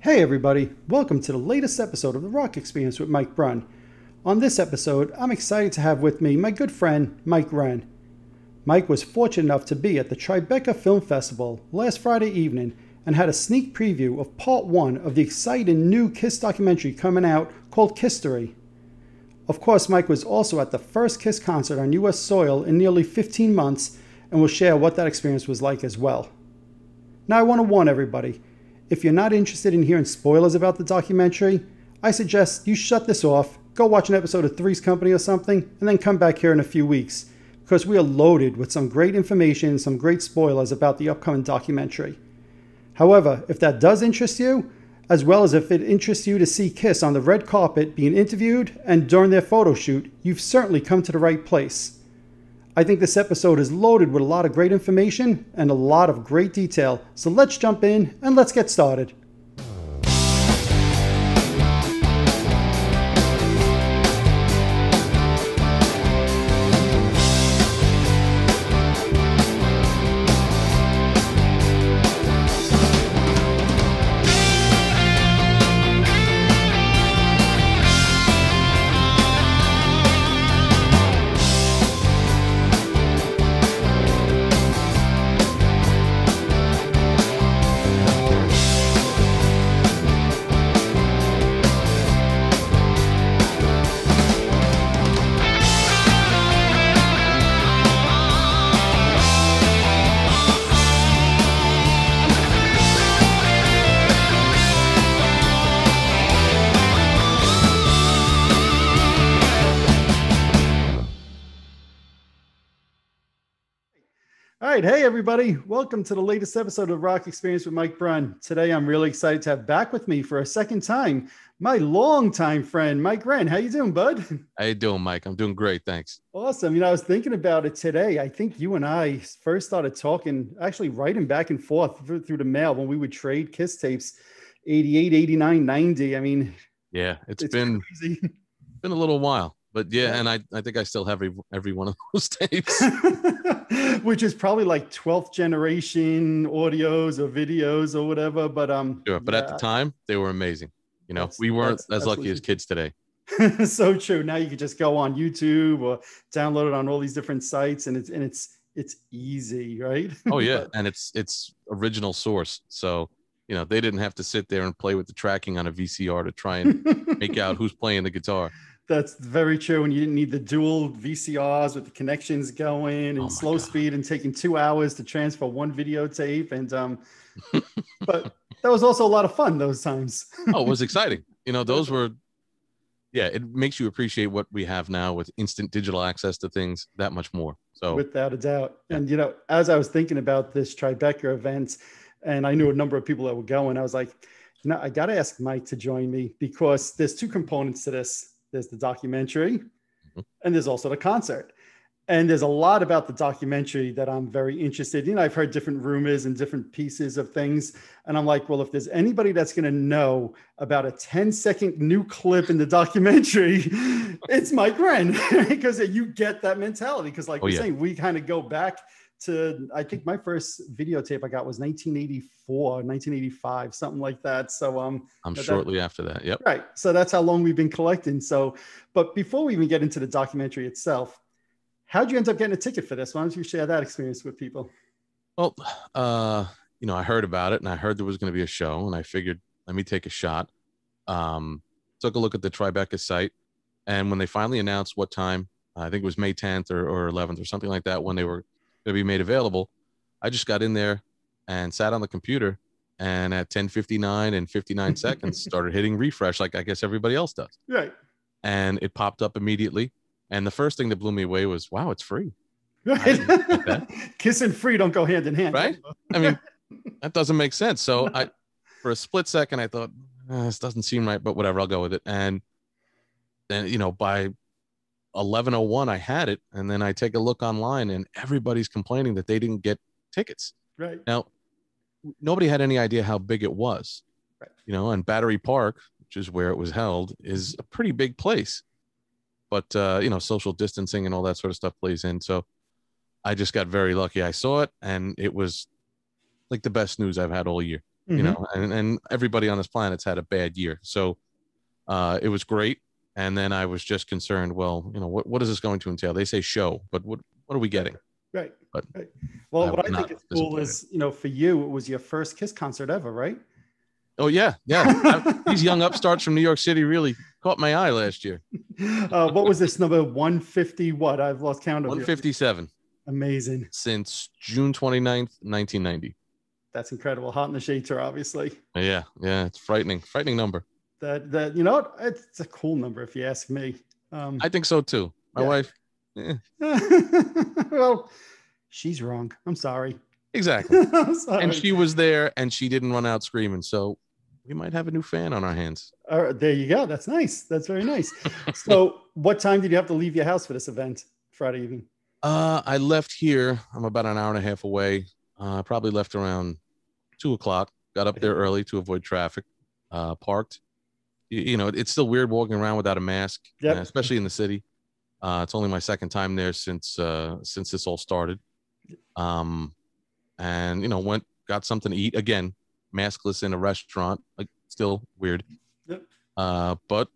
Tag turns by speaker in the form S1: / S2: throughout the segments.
S1: Hey everybody, welcome to the latest episode of The Rock Experience with Mike Brunn. On this episode, I'm excited to have with me my good friend, Mike Brunn. Mike was fortunate enough to be at the Tribeca Film Festival last Friday evening and had a sneak preview of part 1 of the exciting new KISS documentary coming out called KISStory. Of course, Mike was also at the first KISS concert on US soil in nearly 15 months and will share what that experience was like as well. Now I want to warn everybody, if you're not interested in hearing spoilers about the documentary, I suggest you shut this off, go watch an episode of Three's Company or something, and then come back here in a few weeks, because we are loaded with some great information and some great spoilers about the upcoming documentary. However, if that does interest you, as well as if it interests you to see KISS on the red carpet being interviewed and during their photo shoot, you've certainly come to the right place. I think this episode is loaded with a lot of great information and a lot of great detail, so let's jump in and let's get started. All right, hey everybody, welcome to the latest episode of Rock Experience with Mike Brunn. Today I'm really excited to have back with me for a second time my longtime friend, Mike Brunn. How you doing, bud?
S2: How you doing, Mike? I'm doing great, thanks.
S1: Awesome. I was thinking about it today. I think you and I first started talking, actually writing back and forth through the mail when we would trade KISS tapes, 88, 89, 90.
S2: Yeah, it's been crazy. Been a little while. But yeah, and I think I still have every one of those tapes.
S1: Which is probably like 12th generation audios or videos or whatever. But
S2: sure, but at the time, they were amazing. You know, we weren't as lucky as kids today.
S1: So true. Now you can just go on YouTube or download it on all these different sites, and it's easy, right?
S2: Oh yeah, and it's original source. So, you know, they didn't have to sit there and play with the tracking on a VCR to try and make out who's playing the guitar.
S1: That's very true. And you didn't need the dual VCRs with the connections going and slow speed and taking 2 hours to transfer one videotape. And but that was also a lot of fun those times.
S2: Oh, it was exciting. You know, those were, yeah, it makes you appreciate what we have now with instant digital access to things that much more. So
S1: without a doubt. Yeah. And, you know, as I was thinking about this Tribeca event, and I knew a number of people that were going, I was like, you know, I got to ask Mike to join me because there's two components to this. There's the documentary and there's also the concert. And there's a lot about the documentary that I'm very interested in. I've heard different rumors and different pieces of things. And I'm like, well, if there's anybody that's going to know about a 10-second new clip in the documentary, it's Mike Brunn, because you get that mentality. Because like we're saying, we kind of go back to, I think my first videotape I got was 1984, 1985, something like that. So I'm
S2: shortly after that. Yep.
S1: Right. So that's how long we've been collecting. So, but before we even get into the documentary itself, how'd you end up getting a ticket for this? Why don't you share that experience with people?
S2: Well, you know, I heard about it and I heard there was going to be a show and I figured, let me take a shot. Took a look at the Tribeca site, and when they finally announced what time, I think it was May 10th or 11th or something like that, when they were to be made available, I just got in there and sat on the computer, and at 10:59 and 59 seconds started hitting refresh like I guess everybody else does.
S1: Right.
S2: And it popped up immediately. And the first thing that blew me away was, wow, it's free.
S1: Right. KISS and free don't go hand in hand.
S2: Right. I mean, that doesn't make sense. So for a split second, I thought, this doesn't seem right, but whatever, I'll go with it. And then, you know, by 11:01 I had it, and then I take a look online and everybody's complaining that they didn't get tickets.
S1: Right.
S2: Now, nobody had any idea how big it was.
S1: Right.
S2: You know, and Battery Park, which is where it was held, is a pretty big place. But you know, social distancing and all that sort of stuff plays in. So I just got very lucky. I saw it, and it was like the best news I've had all year. you know, and everybody on this planet's had a bad year. So it was great. And then I was just concerned, well, you know, what is this going to entail? They say show, but what are we getting?
S1: Right.
S2: But
S1: right. Well,
S2: I
S1: what
S2: was
S1: I think is cool is, you know, for you, it was your first Kiss concert ever, right?
S2: Oh yeah, yeah. These young upstarts from New York City really caught my eye last year.
S1: What was this number 150? What? I've lost count of
S2: 157.
S1: Amazing.
S2: Since June 29th, 1990.
S1: That's incredible. Hot in the shade tour, obviously.
S2: Yeah, yeah. It's frightening number.
S1: That you know what? It's a cool number if you ask me.
S2: I think so too. My wife.
S1: Well, she's wrong. I'm sorry.
S2: Exactly.
S1: I'm sorry.
S2: And she was there and she didn't run out screaming. So we might have a new fan on our hands.
S1: There you go. That's nice. That's very nice. So what time did you have to leave your house for this event Friday evening?
S2: I left here. I'm about an hour and a half away. I probably left around 2:00. Got up there early to avoid traffic. Parked. You know, it's still weird walking around without a mask, especially in the city. It's only my second time there since this all started. And you know, got something to eat again, maskless in a restaurant, like still weird.
S1: Yep.
S2: But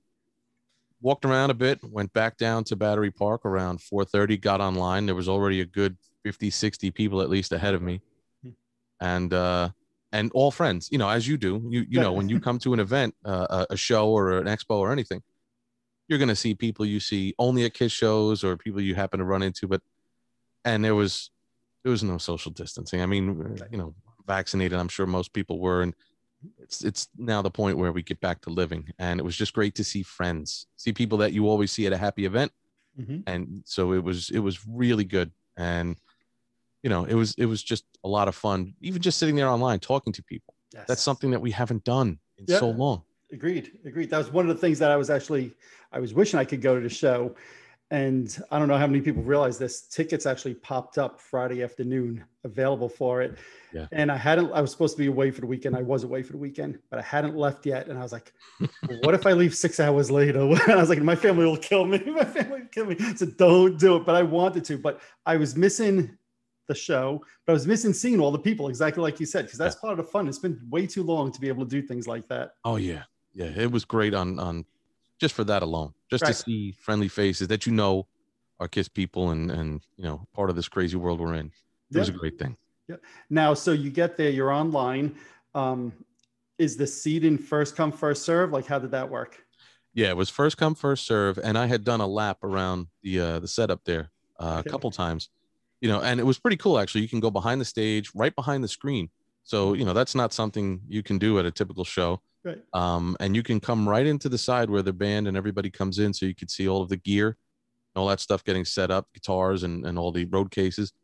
S2: walked around a bit, went back down to Battery Park around 4:30, got online. There was already a good 50, 60 people at least ahead of me. And all friends, you know, as you do, you know, when you come to an event, a show or an expo or anything, you're going to see people you see only at KISS shows or people you happen to run into. And there was no social distancing. I mean, you know, vaccinated, I'm sure most people were. And it's now the point where we get back to living. And it was just great to see friends, see people that you always see at a happy event. And so it was really good. And you know, it was just a lot of fun, even just sitting there online, talking to people. Yes. That's something that we haven't done in so long.
S1: Agreed. That was one of the things that I was wishing I could go to the show. And I don't know how many people realize this. Tickets actually popped up Friday afternoon available for it. Yeah. And I was supposed to be away for the weekend. I was away for the weekend, but I hadn't left yet. And I was like, what if I leave 6 hours later? I was like, my family will kill me. My family will kill me. So don't do it. But I wanted to, but I was missing the show, but I was missing seeing all the people, exactly like you said, because that's part of the fun. It's been way too long to be able to do things like that.
S2: Oh yeah. Yeah. It was great on just for that alone, just to see friendly faces that, you know, are KISS people and, you know, part of this crazy world we're in. It was a great thing.
S1: Yeah. Now, so you get there, you're online. Is the seating first come, first serve? Like, how did that work?
S2: Yeah, it was first come, first serve. And I had done a lap around the setup there a couple times. You know, and it was pretty cool, actually. You can go behind the stage, right behind the screen. So, you know, that's not something you can do at a typical show.
S1: Right.
S2: And you can come right into the side where the band and everybody comes in. So you could see all of the gear and all that stuff getting set up, guitars and all the road cases.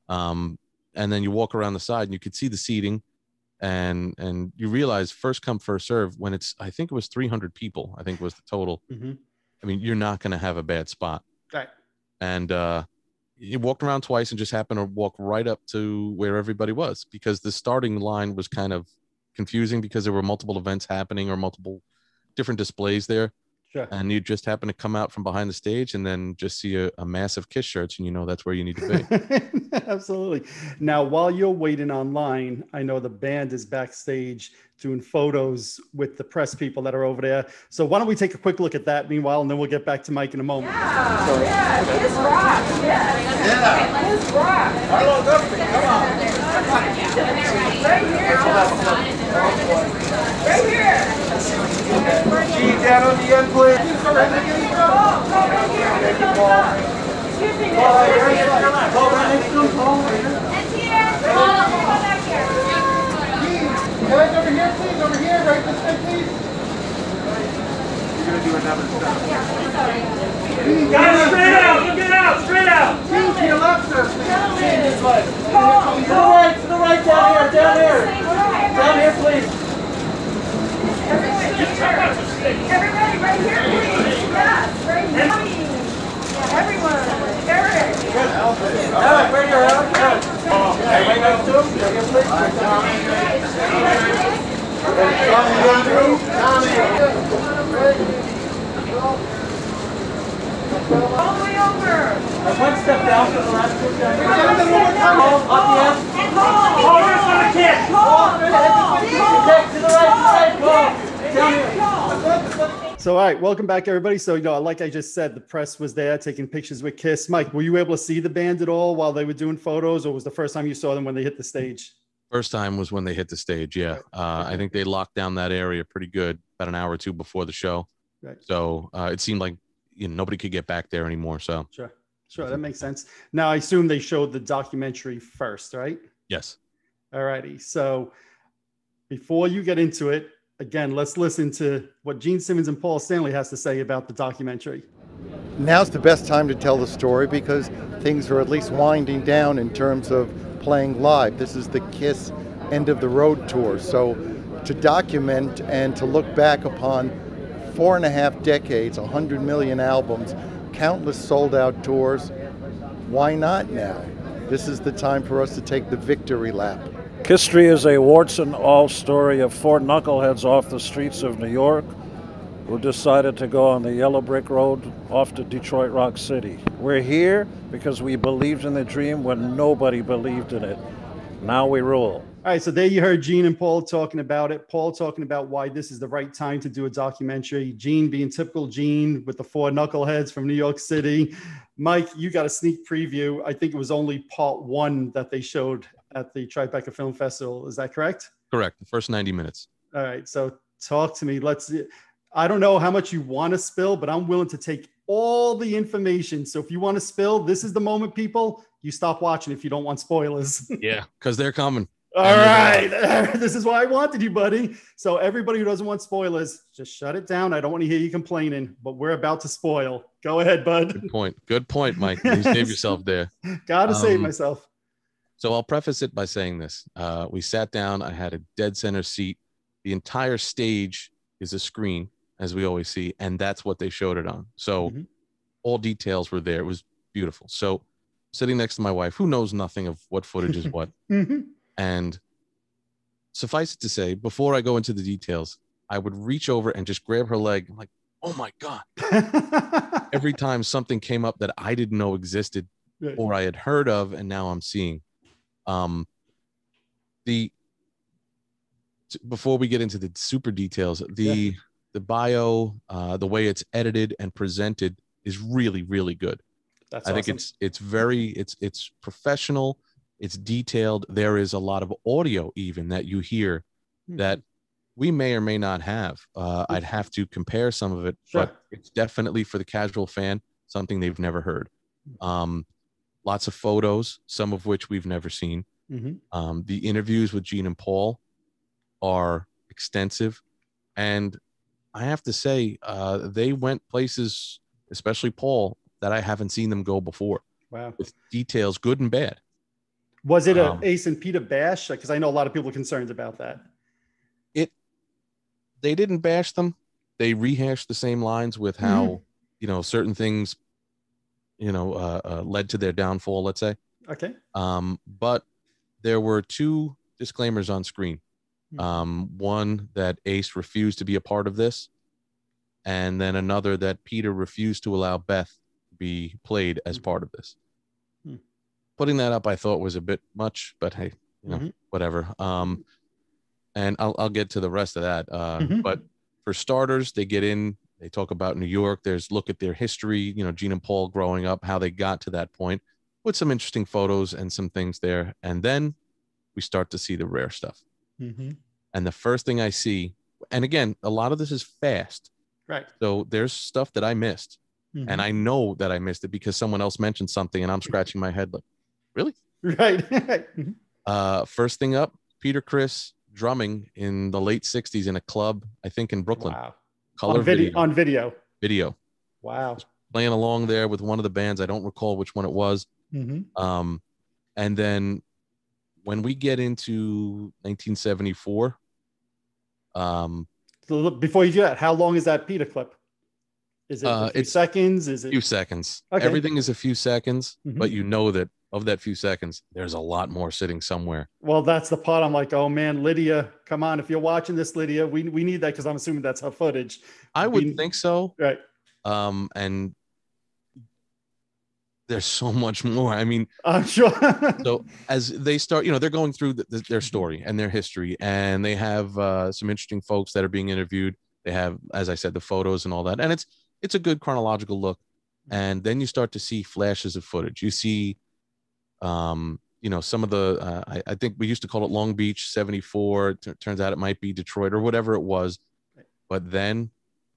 S2: And then you walk around the side and you could see the seating. And you realize first come, first serve when I think it was 300 people, I think was the total. I mean, you're not going to have a bad spot.
S1: Right.
S2: And, you walked around twice and just happened to walk right up to where everybody was, because the starting line was kind of confusing because there were multiple events happening or multiple different displays there.
S1: Sure.
S2: And you just happen to come out from behind the stage and then just see a massive KISS shirts, and you know that's where you need to be.
S1: Absolutely. Now, while you're waiting online, I know the band is backstage doing photos with the press people that are over there. So why don't we take a quick look at that meanwhile, and then we'll get back to Mike in a moment.
S3: KISS rock. KISS rock. Hello, Dusty, come on. Right here. She's down on the end, please. Excuse me. Guys, over here, please. Over here, right this way, please. You're going to do another step. Guys, straight out. Straight out. To your left, sir. To the right, down here. Down here, please. Everybody right here, please. Yes, right here. Everyone. Eric. Eric, right here, Eric. Everybody else too? Right here, please. All the way over. One step down for the last two. Up the end.
S1: So, all right, welcome back, everybody. So, like I just said, the press was there taking pictures with Kiss. Mike, were you able to see the band at all while they were doing photos, or was the first time you saw them when they hit the stage?
S2: First time was when they hit the stage. Yeah. I think they locked down that area pretty good about an hour or two before the show.
S1: Right.
S2: So it seemed like nobody could get back there anymore. So
S1: sure, that makes sense. Now, I assume they showed the documentary first, right?
S2: Yes.
S1: All righty. So before you get into it, again, let's listen to what Gene Simmons and Paul Stanley has to say about the documentary.
S4: Now's the best time to tell the story because things are at least winding down in terms of playing live. This is the KISS end of the road tour. So to document and to look back upon 4.5 decades, 100 million albums, countless sold out tours, why not now? This is the time for us to take the victory lap.
S5: KISStory is a warts and all story of 4 knuckleheads off the streets of New York who decided to go on the yellow brick road off to Detroit Rock City. We're here because we believed in the dream when nobody believed in it. Now we rule.
S1: All right, so there you heard Gene and Paul talking about it. Paul talking about why this is the right time to do a documentary. Gene being typical Gene with the 4 knuckleheads from New York City. Mike, you got a sneak preview. I think it was only part 1 that they showed at the Tribeca Film Festival. Is that correct?
S2: Correct. The first 90 minutes.
S1: All right, so talk to me. I don't know how much you want to spill, but I'm willing to take all the information. So if you want to spill, this is the moment, people. You stop watching if you don't want spoilers.
S2: Yeah, because they're coming.
S1: All right. This is why I wanted you, buddy. So everybody who doesn't want spoilers, just shut it down. I don't want to hear you complaining, but we're about to spoil. Go ahead, bud.
S2: Good point, Mike. You saved yourself there.
S1: Gotta save myself.
S2: So I'll preface it by saying this. We sat down. I had a dead center seat. The entire stage is a screen, as we always see, and that's what they showed it on. So all details were there. It was beautiful. So sitting next to my wife, who knows nothing of what footage is what. And suffice it to say, before I go into the details, I would reach over and just grab her leg. I'm like, oh my God. Every time something came up that I didn't know existed or I had heard of, and now I'm seeing. Before we get into the super details, the bio, the way it's edited and presented is really, really good. I think it's professional. It's detailed. There is a lot of audio even that you hear that we may or may not have. I'd have to compare some of it, but it's definitely for the casual fan, something they've never heard. Lots of photos, some of which we've never seen. The interviews with Gene and Paul are extensive. And I have to say, they went places, especially Paul, that I haven't seen them go before.
S1: Wow. With
S2: details, good and bad.
S1: Was it a Ace and Peter bash? Because I know a lot of people are concerned about that.
S2: They didn't bash them. They rehashed the same lines with how, certain things, led to their downfall, let's say.
S1: Okay.
S2: But there were 2 disclaimers on screen. One that Ace refused to be a part of this, and then another that Peter refused to allow Beth to be played as part of this. Putting that up, I thought was a bit much, but hey, whatever. And I'll get to the rest of that. But for starters, they get in, they talk about New York. There's look at their history, Gene and Paul growing up, how they got to that point, with some interesting photos and some things there. And then we start to see the rare stuff. And the first thing I see, and again, a lot of this is fast.
S1: Right. So
S2: there's stuff that I missed. And I know that I missed it because someone else mentioned something and I'm scratching my head like, really?
S1: Right.
S2: First thing up, Peter Criss drumming in the late 60s in a club, I think in Brooklyn.
S1: Wow.
S2: Color
S1: on video. Wow.
S2: Playing along there with one of the bands. I don't recall which one it was. And then when we get into 1974.
S1: So before you do that, how long is that Peter clip? Is it a few seconds? Is it
S2: a few seconds?
S1: Okay.
S2: Everything is a few seconds, but you know that of that few seconds, there's a lot more sitting somewhere.
S1: Well, that's the part I'm like, oh man, Lydia, come on. If you're watching this, Lydia, we need that because I'm assuming that's her footage.
S2: I would think so.
S1: Right.
S2: And there's so much more. I mean,
S1: I'm sure.
S2: so as they start, they're going through their story and their history, and they have some interesting folks that are being interviewed. They have, as I said, the photos and all that, and it's a good chronological look. And then you start to see flashes of footage. You see, some of the I think we used to call it Long Beach 74. Turns out it might be Detroit or whatever it was. But then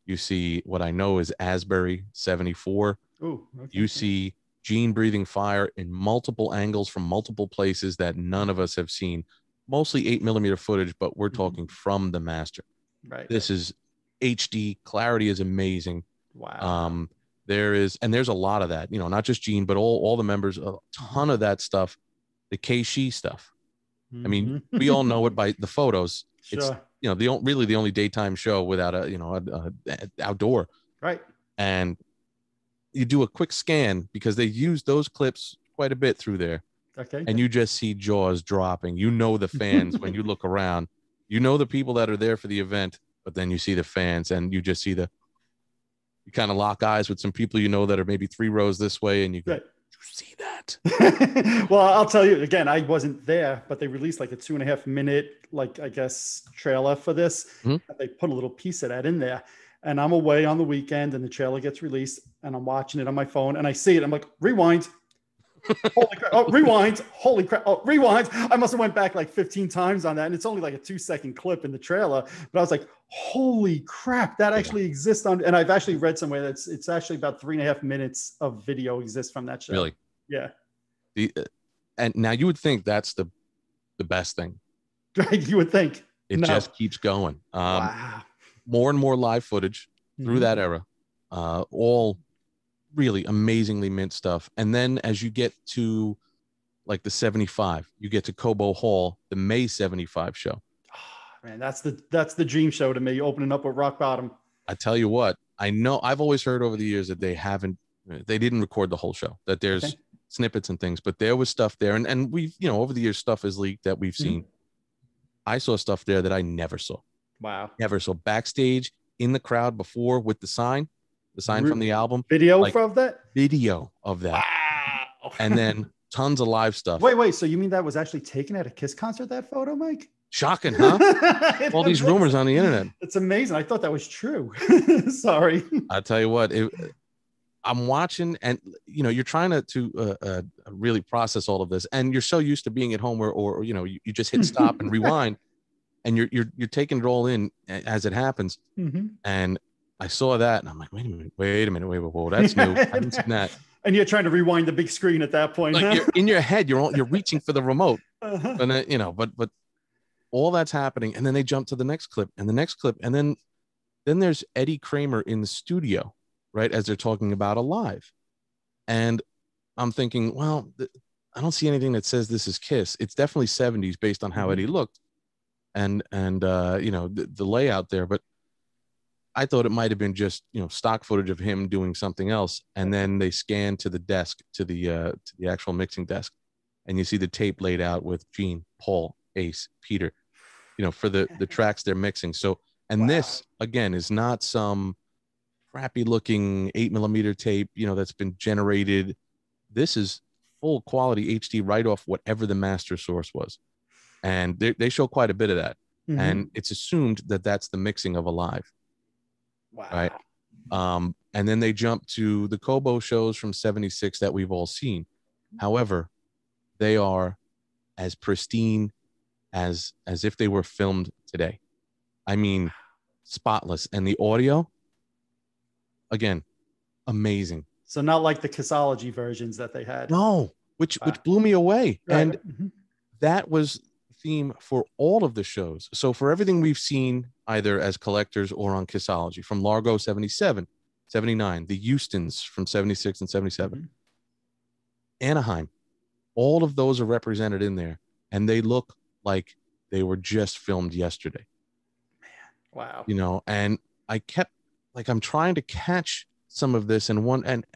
S2: you see what I know is Asbury 74.
S1: Ooh, okay.
S2: You see Gene breathing fire in multiple angles from multiple places that none of us have seen. Mostly 8mm footage, but we're talking from the master.
S1: Right.
S2: This is HD. Clarity is amazing.
S1: Wow.
S2: There's a lot of that, not just Gene, but all the members, a ton of that stuff, the Keishi stuff. I mean, we all know it by the photos.
S1: Sure.
S2: It's, the only daytime show without a outdoor.
S1: Right.
S2: And you do a quick scan because they use those clips quite a bit through there.
S1: Okay.
S2: And you just see jaws dropping. The fans when you look around, the people that are there for the event, but then you see the fans and you just see you kind of lock eyes with some people that are maybe 3 rows this way, and you go,
S1: right.
S2: You see that?
S1: Well, I'll tell you again, I wasn't there, but they released like a 2.5 minute, I guess, trailer for this.
S2: Mm-hmm.
S1: They put a little piece of that in there. And I'm away on the weekend and the trailer gets released and I'm watching it on my phone and I see it. I'm like, rewind. Holy crap. Oh, rewind. Holy crap. Oh, rewind. I must have went back like 15 times on that. And it's only like a 2-second clip in the trailer. But I was like, holy crap, that actually exists on. And I've actually read somewhere that it's actually about 3.5 minutes of video exists from that show.
S2: Really?
S1: Yeah.
S2: And now you would think that's the best thing.
S1: Right. You would think.
S2: It just keeps going.
S1: Wow.
S2: More and more live footage through that era. All really amazingly mint stuff. And then as you get to like the 75, you get to Cobo Hall, the May 75 show.
S1: Oh, man, that's the dream show to me, opening up with Rock Bottom.
S2: I tell you what, I know I've always heard over the years that they didn't record the whole show, that there's snippets and things, but there was stuff there. And we've, over the years, stuff is leaked that we've seen. I saw stuff there that I never saw.
S1: Wow.
S2: Never. So backstage in the crowd before with the sign from the album.
S1: Video of that?
S2: Video of that.
S1: Wow.
S2: And then tons of live stuff.
S1: Wait. So you mean that was actually taken at a Kiss concert, that photo, Mike?
S2: Shocking, huh? All these rumors on the internet.
S1: It's amazing. I thought that was true. Sorry.
S2: I tell you what, I'm watching and, you're trying to really process all of this. And you're so used to being at home or you just hit stop and rewind. And you're taking it all in as it happens. And I saw that and I'm like, wait a minute, whoa, that's new. I haven't seen that.
S1: And you're trying to rewind the big screen at that point.
S2: Like you're in your head, you're reaching for the remote. And then, but all that's happening. And then they jump to the next clip and the next clip. And then there's Eddie Kramer in the studio, right? As they're talking about Alive. And I'm thinking, well, I don't see anything that says this is Kiss. It's definitely 70s based on how Eddie looked. And the layout there, but I thought it might have been just stock footage of him doing something else, and then they scan to the desk to the actual mixing desk, and you see the tape laid out with Gene, Paul, Ace, Peter, for the tracks they're mixing. So, and this again is not some crappy looking 8mm tape that's been generated. This is full quality HD right off whatever the master source was. And they show quite a bit of that. And it's assumed that that's the mixing of Alive.
S1: Wow.
S2: Right. And then they jump to the Kobo shows from 76 that we've all seen. However, they are as pristine as if they were filmed today. I mean, spotless. And the audio, again, amazing.
S1: So not like the Kissology versions that they had.
S2: No, which blew me away.
S1: Right.
S2: And that was theme for all of the shows. So for everything we've seen either as collectors or on Kissology, from Largo 77, 79, the Houstons from 76 and 77, Anaheim, all of those are represented in there, and they look like they were just filmed yesterday.
S1: Wow.
S2: And I kept I'm trying to catch some of this, and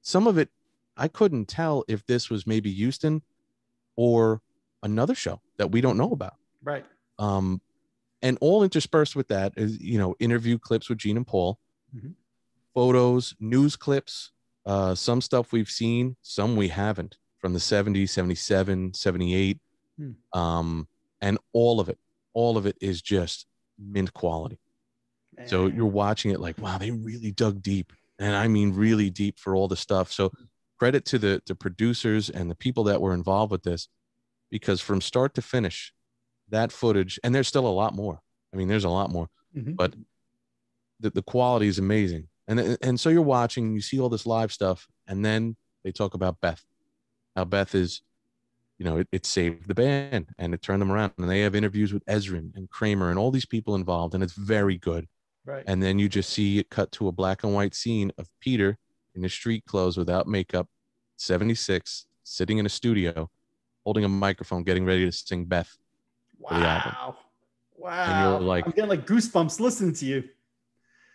S2: some of it I couldn't tell if this was maybe Houston or another show that we don't know about.
S1: Right.
S2: And all interspersed with that is, interview clips with Gene and Paul, photos, news clips, Some stuff we've seen, some we haven't, from the 70s, 77, 78. And all of it is just mint quality. So you're watching it like, wow, they really dug deep. And I mean really deep for all the stuff. So credit to the producers and the people that were involved with this, because from start to finish, that footage, and there's still a lot more. I mean, there's a lot more, but the quality is amazing. And so you're watching, you see all this live stuff, and then they talk about Beth, how Beth is, you know, it saved the band and it turned them around. And they have interviews with Ezrin and Kramer and all these people involved, and it's very good.
S1: Right.
S2: And then you just see it cut to a black and white scene of Peter in his street clothes without makeup, 76, sitting in a studio, holding a microphone, getting ready to sing Beth.
S1: Wow. Wow.
S2: And you're like,
S1: I'm getting like goosebumps listening to you.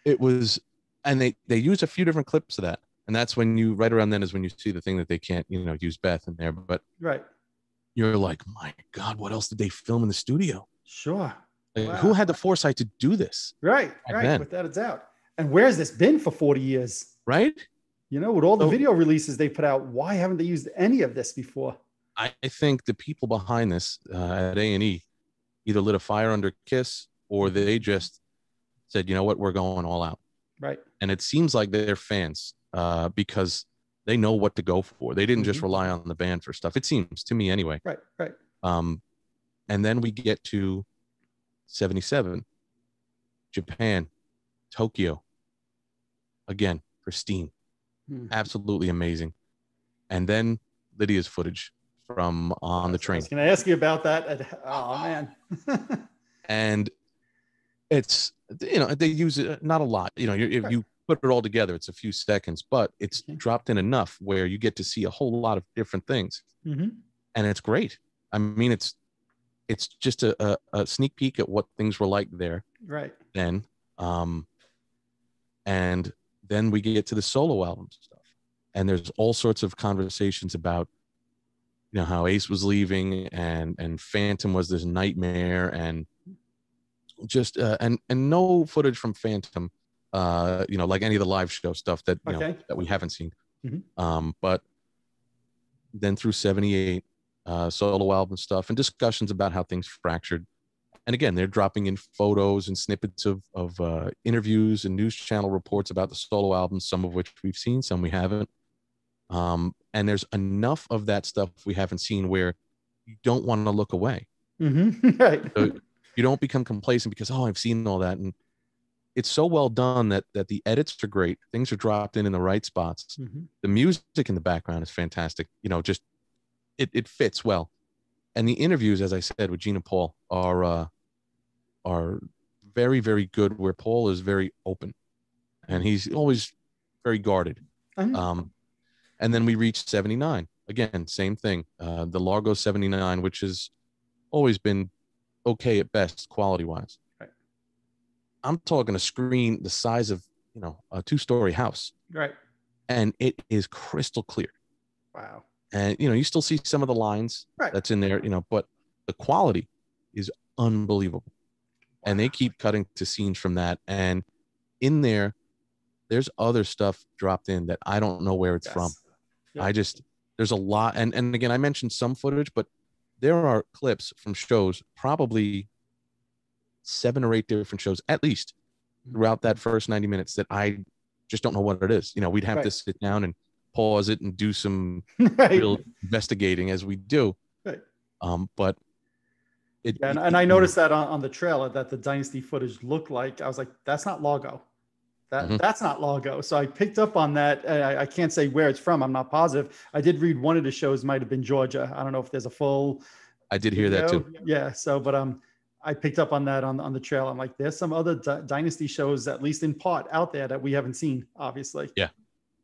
S2: It was, and they use a few different clips of that. And that's when you, right around then is when you see the thing that they can't, you know, use Beth in there. But
S1: right.
S2: You're like, my God, what else did they film in the studio?
S1: Sure.
S2: Like, who had the foresight to do this?
S1: Right. Right. Without a doubt. And where's this been for 40 years?
S2: Right.
S1: You know, with all the video releases they put out, why haven't they used any of this before?
S2: I think the people behind this at A&E either lit a fire under KISS, or they just said, you know what, we're going all out.
S1: Right.
S2: And it seems like they're fans because they know what to go for. They didn't just rely on the band for stuff. It seems to me anyway.
S1: Right. Right.
S2: And then we get to 77, Japan, Tokyo. Again, pristine. Absolutely amazing. And then Lydia's footage from on the train.
S1: I was going to ask you about that. Oh, man.
S2: And it's, you know, they use it, not a lot. You know, if you put it all together, it's a few seconds, but it's dropped in enough where you get to see a whole lot of different things. And it's great. I mean, it's just a sneak peek at what things were like there.
S1: Right.
S2: Then. And then we get to the solo album stuff. And there's all sorts of conversations about, you know, how Ace was leaving and Phantom was this nightmare, and just and no footage from Phantom, you know, like any of the live show stuff that you know, that we haven't seen. But then through 78, solo album stuff and discussions about how things fractured. And again, they're dropping in photos and snippets of interviews and news channel reports about the solo albums, some of which we've seen, some we haven't. And there's enough of that stuff we haven't seen where you don't want to look away.
S1: Right.
S2: So you don't become complacent because, oh, I've seen all that. And it's so well done that the edits are great. Things are dropped in the right spots. The music in the background is fantastic. You know, just it fits well. And the interviews, as I said, with Gene and Paul are very, very good, where Paul is very open and he's always very guarded. And then we reached 79. Again, same thing. The Largo 79, which has always been okay at best, quality-wise.
S1: Right.
S2: I'm talking a screen the size of, you know, a 2-story house.
S1: Right.
S2: And it is crystal clear.
S1: Wow.
S2: And, you know, you still see some of the lines that's in there, you know, but the quality is unbelievable. Wow. And they keep cutting to scenes from that. And in there's other stuff dropped in that I don't know where it's from. There's a lot. And again, I mentioned some footage, but there are clips from shows, probably 7 or 8 different shows, at least throughout that first 90 minutes, that I just don't know what it is. You know, we'd have to sit down and pause it and do some real investigating as we do. Right. But
S1: and I noticed that on the trailer that the Dynasty footage looked like, I was like, that's not Largo. That's not Largo. So I picked up on that. I can't say where it's from. I'm not positive. I did read one of the shows might have been Georgia. I don't know if there's a full.
S2: I did hear that too.
S1: Yeah. So, but I picked up on that on the trail. I'm like, there's some other Dynasty shows, at least in part, out there that we haven't seen, obviously.
S2: Yeah.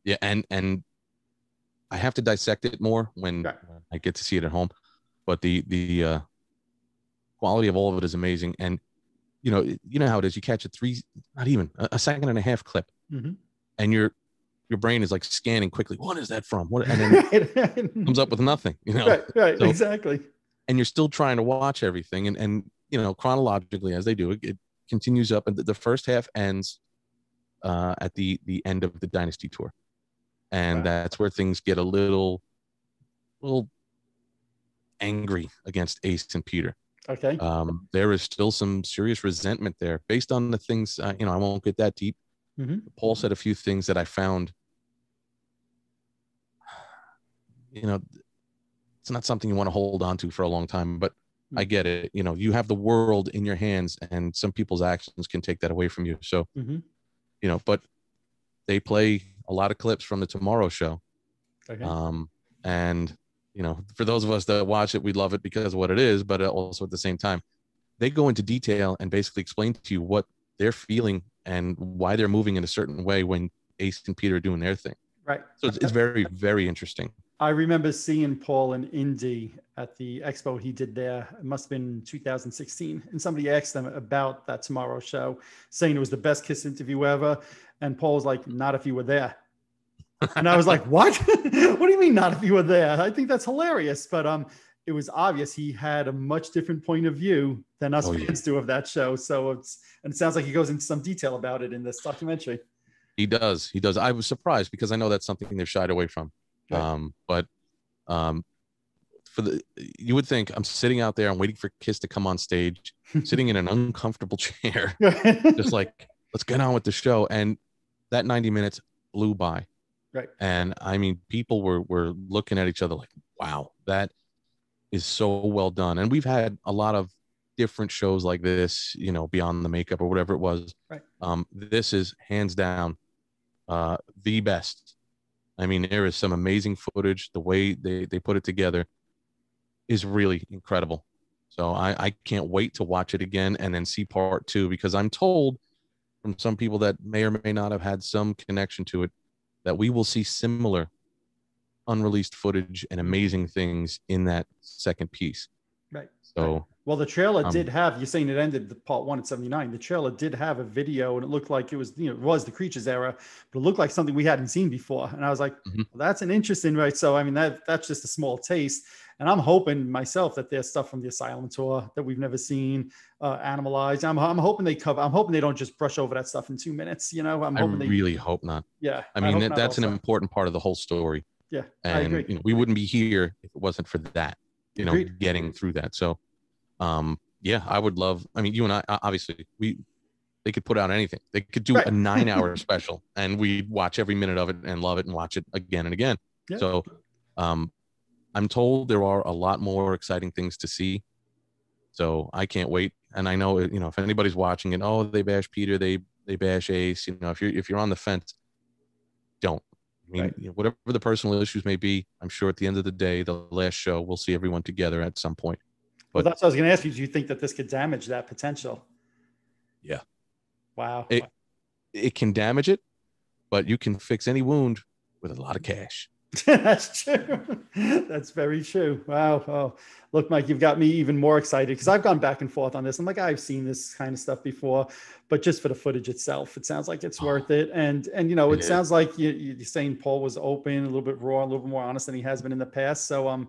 S2: Yeah. And I have to dissect it more when I get to see it at home. But the quality of all of it is amazing. And you know how it is. You catch a second and a half clip, and your brain is like scanning quickly. What is that from? What? And then it comes up with nothing. You know,
S1: right, exactly.
S2: And you're still trying to watch everything, and you know, chronologically as they do, it continues up, and the first half ends at the end of the Dynasty tour, and that's where things get a little angry against Ace and Peter.
S1: Okay.
S2: There is still some serious resentment there based on the things, I won't get that deep. Paul said a few things that I found, it's not something you want to hold on to for a long time, but I get it. You have the world in your hands, and some people's actions can take that away from you. So, but they play a lot of clips from the Tomorrow Show.
S1: Okay.
S2: And, for those of us that watch it, we love it because of what it is, but also at the same time, they go into detail and basically explain to you what they're feeling and why they're moving in a certain way when Ace and Peter are doing their thing.
S1: Right.
S2: So it's very, very interesting.
S1: I remember seeing Paul in Indy at the expo he did there. It must have been 2016. And somebody asked them about that Tomorrow Show, saying it was the best Kiss interview ever. And Paul was like, not if you were there. And I was like, what? What do you mean not if you were there? I think that's hilarious. But it was obvious he had a much different point of view than us fans do of that show. So and it sounds like he goes into some detail about it in this documentary.
S2: He does. I was surprised because I know that's something they've shied away from. Right. You would think I'm sitting out there, I'm waiting for Kiss to come on stage, sitting in an uncomfortable chair, just like, let's get on with the show. And that 90 minutes blew by.
S1: Right. And
S2: I mean, people were looking at each other like, wow, that is so well done. And we've had a lot of different shows like this, beyond the makeup or whatever it was.
S1: Right.
S2: This is hands down the best. I mean, there is some amazing footage. The way they put it together is really incredible. So I can't wait to watch it again and then see part 2, because I'm told from some people that may or may not have had some connection to it that we will see similar unreleased footage and amazing things in that second piece.
S1: Right.
S2: So,
S1: right. Well, the trailer did have, you're saying it ended the part 1 at 79. The trailer did have a video, and it looked like it was, it was the Creatures era, but it looked like something we hadn't seen before. And I was like, well, that's an interesting, right? So, I mean, that's just a small taste. And I'm hoping myself that there's stuff from the Asylum tour that we've never seen, Animalized. I'm hoping they cover, I'm hoping they don't just brush over that stuff in 2 minutes. I'm hoping
S2: really hope not.
S1: Yeah.
S2: I mean, that's an important part of the whole story.
S1: Yeah.
S2: And
S1: I agree.
S2: We wouldn't be here if it wasn't for that,
S1: Agreed.
S2: getting through that. So, yeah, I would love, I mean, you and I, obviously they could put out anything. They could do a 9-hour special and we'd watch every minute of it and love it and watch it again and again. Yeah. So, I'm told there are a lot more exciting things to see. So I can't wait. And I know, if anybody's watching it, oh, they bash Peter, they bash Ace, if you're on the fence, don't. I mean, whatever the personal issues may be, I'm sure at the end of the day, the last show, we'll see everyone together at some point.
S1: But that's what I was going to ask you. Do you think that this could damage that potential?
S2: Yeah.
S1: Wow.
S2: It can damage it, but you can fix any wound with a lot of cash.
S1: That's true. That's very true. Wow. Oh, look, Mike, you've got me even more excited because I've gone back and forth on this. I'm like, I've seen this kind of stuff before, but just for the footage itself, it sounds like it's worth it. And it sounds like you're saying Paul was open, a little bit raw, a little bit more honest than he has been in the past. So,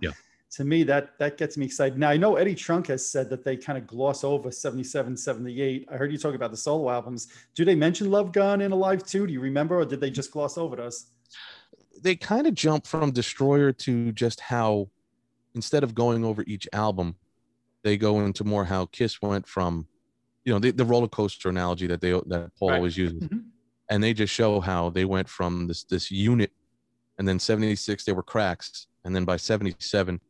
S1: to me, that gets me excited. Now, I know Eddie Trunk has said that they kind of gloss over 77, 78. I heard you talk about the solo albums. Do they mention Love Gun in Alive 2? Do you remember, or did they just gloss over those?
S2: They kind of jump from Destroyer to just how, instead of going over each album, they go into more how Kiss went from, the roller coaster analogy that Paul always uses. And they just show how they went from this unit, and then 76, they were cracks. And then by 77,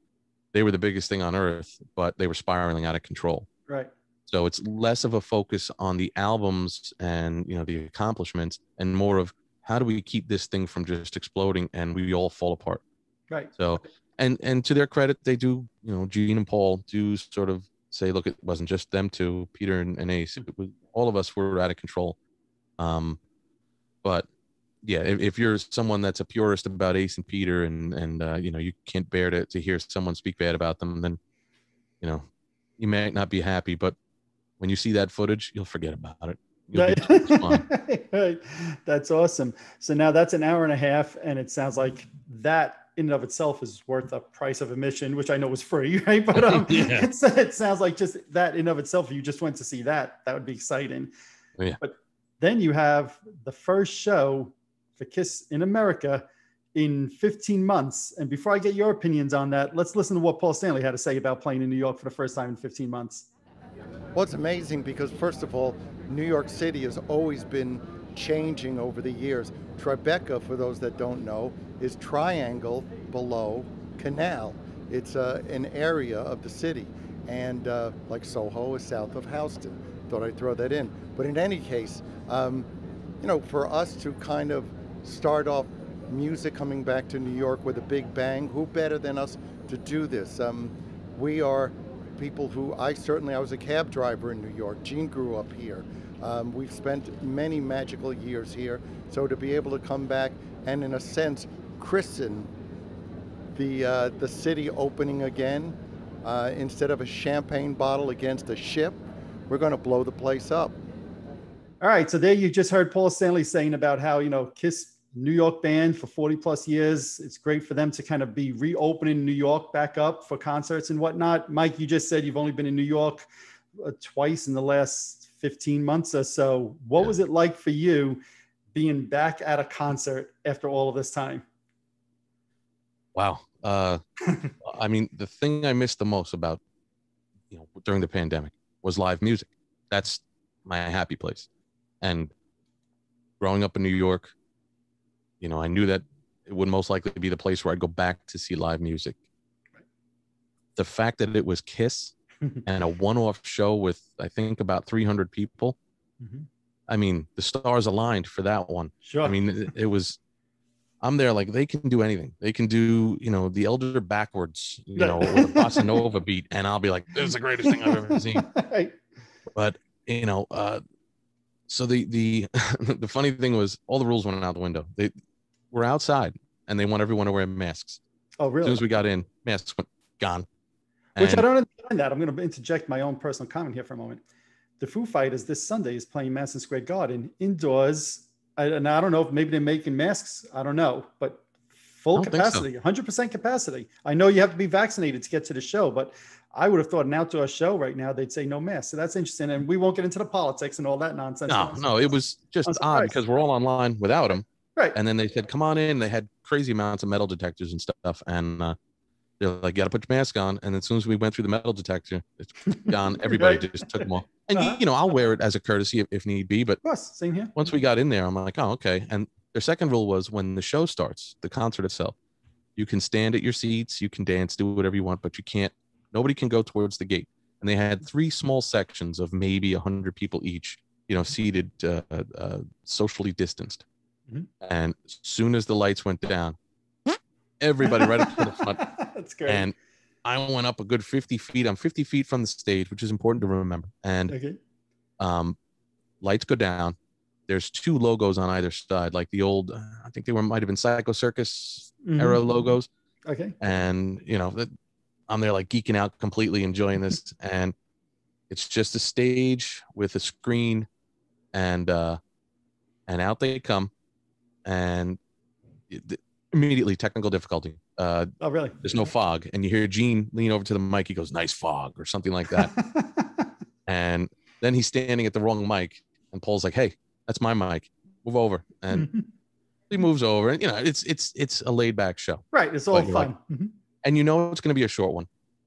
S2: they were the biggest thing on earth, but they were spiraling out of control.
S1: Right.
S2: So it's less of a focus on the albums and, the accomplishments, and more of, how do we keep this thing from just exploding and we all fall apart?
S1: Right.
S2: So, and to their credit, they do, Gene and Paul do sort of say, look, it wasn't just them two, Peter and Ace. It was, all of us were out of control. But yeah, if you're someone that's a purist about Ace and Peter and you can't bear to hear someone speak bad about them, then, you may not be happy, but when you see that footage, you'll forget about it.
S1: Right. That's awesome. So now that's an hour and a half, and it sounds like that in and of itself is worth the price of admission, which I know was free, right? But it sounds like just that in and of itself, if you just went to see that would be exciting.
S2: Yeah.
S1: But then you have the first show for Kiss in America in 15 months. And before I get your opinions on that, let's listen to what Paul Stanley had to say about playing in New York for the first time in 15 months.
S4: Well, it's amazing because, first of all, New York City has always been changing over the years. Tribeca, for those that don't know, is triangle below canal. It's an area of the city. And like Soho is south of Houston. Thought I'd throw that in. But in any case, you know, for us to kind of start off music coming back to New York with a big bang, who better than us to do this? We are people who, I was a cab driver in New York. Gene grew up here. We've spent many magical years here. So to be able to come back and, in a sense, christen the city opening again, instead of a champagne bottle against a ship, we're going to blow the place up.
S1: All right, so there you just heard Paul Stanley saying about how, you know, KISS, New York band for 40 plus years. It's great for them to kind of be reopening New York back up for concerts and whatnot. Mike, you just said you've only been in New York twice in the last 15 months or so. What was it like for you being back at a concert after all of this time?
S2: Wow. I mean, the thing I missed the most about, you know, during the pandemic was live music. That's my happy place. And growing up in New York, you know, I knew that it would most likely be the place where I'd go back to see live music. The fact that it was KISS and a one-off show with, I think, about 300 people. Mm-hmm. I mean, the stars aligned for that one.
S1: Sure.
S2: I mean, it was, I'm there like they can do anything. They can do, you know, the Elder backwards, you know, with a bossa nova beat. And I'll be like, this is the greatest thing I've ever seen.
S1: Right.
S2: But, you know, so the funny thing was all the rules went out the window. They were outside and they want everyone to wear masks.
S1: Oh, really?
S2: As soon as we got in, masks went gone.
S1: Which I don't understand that. I'm going to interject my own personal comment here for a moment. The Foo Fighters this Sunday is playing Madison Square Garden indoors. And I don't know if maybe they're making masks. I don't know, but full capacity, so. 100% capacity. I know you have to be vaccinated to get to the show, but I would have thought an outdoor show right now, they'd say no mask. So that's interesting. And we won't get into the politics and all that nonsense.
S2: No, it was just odd because we're all online without them.
S1: Right.
S2: And then they said, come on in. They had crazy amounts of metal detectors and stuff. And they're like, you got to put your mask on. And as soon as we went through the metal detector, it's gone. Everybody
S1: Right.
S2: just took them off. And, you know, I'll wear it as a courtesy if need be. But
S1: of course, same here.
S2: Once we got in there, I'm like, oh, okay. And their second rule was when the show starts, the concert itself, you can stand at your seats, you can dance, do whatever you want, but you can't, nobody can go towards the gate. And they had 3 small sections of maybe 100 people each, you know, seated, socially distanced. Mm-hmm. And as soon as the lights went down, everybody right up to the front.
S1: That's great.
S2: And I went up a good 50 feet. I'm 50 feet from the stage, which is important to remember. And lights go down. There's 2 logos on either side, like the old, I think they might have been Psycho Circus era logos.
S1: Okay. And,
S2: you know, I'm there like geeking out, completely enjoying this. And it's just a stage with a screen and out they come. And immediately technical difficulty.
S1: Oh, really?
S2: There's no fog. And you hear Gene lean over to the mic. He goes, nice fog or something like that. And then he's standing at the wrong mic. And Paul's like, hey, that's my mic. Move over. And he moves over. And, you know, it's a laid back show.
S1: Right. It's all fun.
S2: Like, and you know it's going to be a short one,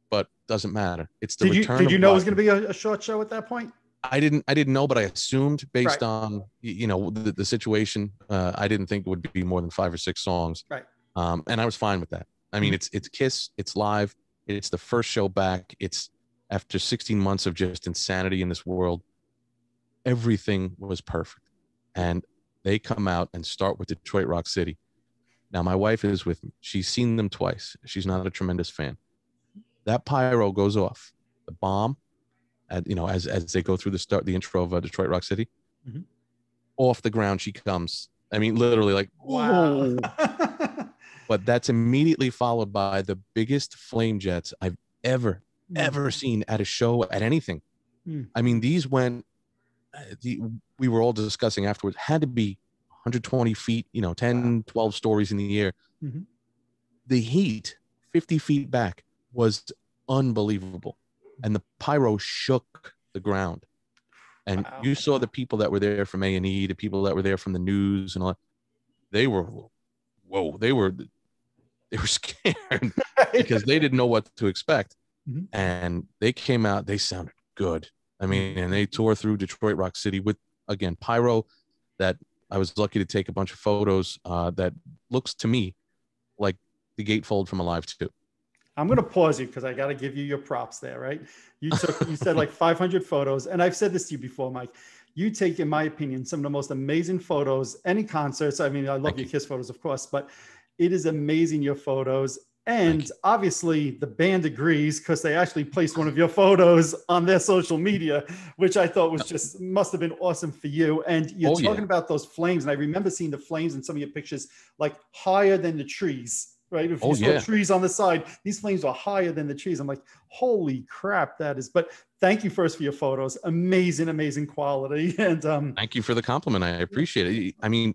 S2: but doesn't matter. It's the return.
S1: Did you know it was going to be a short show at that point?
S2: I didn't know, but I assumed based on, you know, the situation, I didn't think it would be more than 5 or 6 songs.
S1: Right.
S2: And I was fine with that. I mean, it's KISS, it's live. It's the first show back. It's after 16 months of just insanity in this world. Everything was perfect. And they come out and start with Detroit Rock City. Now, my wife is with me. She's seen them twice. She's not a tremendous fan. That pyro goes off. The bomb, you know, as they go through the intro of Detroit Rock City, off the ground she comes. I mean, literally like, wow. But that's immediately followed by the biggest flame jets I've ever seen at a show, at anything. I mean, these went, we were all discussing afterwards, had to be 120 feet, you know, 10, 12 stories in the air. The heat 50 feet back was unbelievable. And the pyro shook the ground. And you saw the people that were there from A&E, the people that were there from the news and all that. They were whoa, they were scared because they didn't know what to expect.
S1: Mm-hmm.
S2: And they came out, they sounded good. I mean, and they tore through Detroit Rock City with, again, pyro that I was lucky to take a bunch of photos that looks to me like the gatefold from Alive 2.
S1: I'm going to pause you because I got to give you your props there, right? You said like 500 photos. And I've said this to you before, Mike. You take, in my opinion, some of the most amazing photos, any concerts. I mean, I love your Kiss photos, of course, but it is amazing, your photos. And obviously the band agrees because they actually placed one of your photos on their social media, which I thought was just must have been awesome for you. And you're talking about those flames. And I remember seeing the flames in some of your pictures, like higher than the trees, right? If you saw trees on the side, these flames are higher than the trees. I'm like, holy crap, that is. But thank you first for your photos. Amazing, amazing quality. And
S2: thank you for the compliment. I appreciate it. I mean,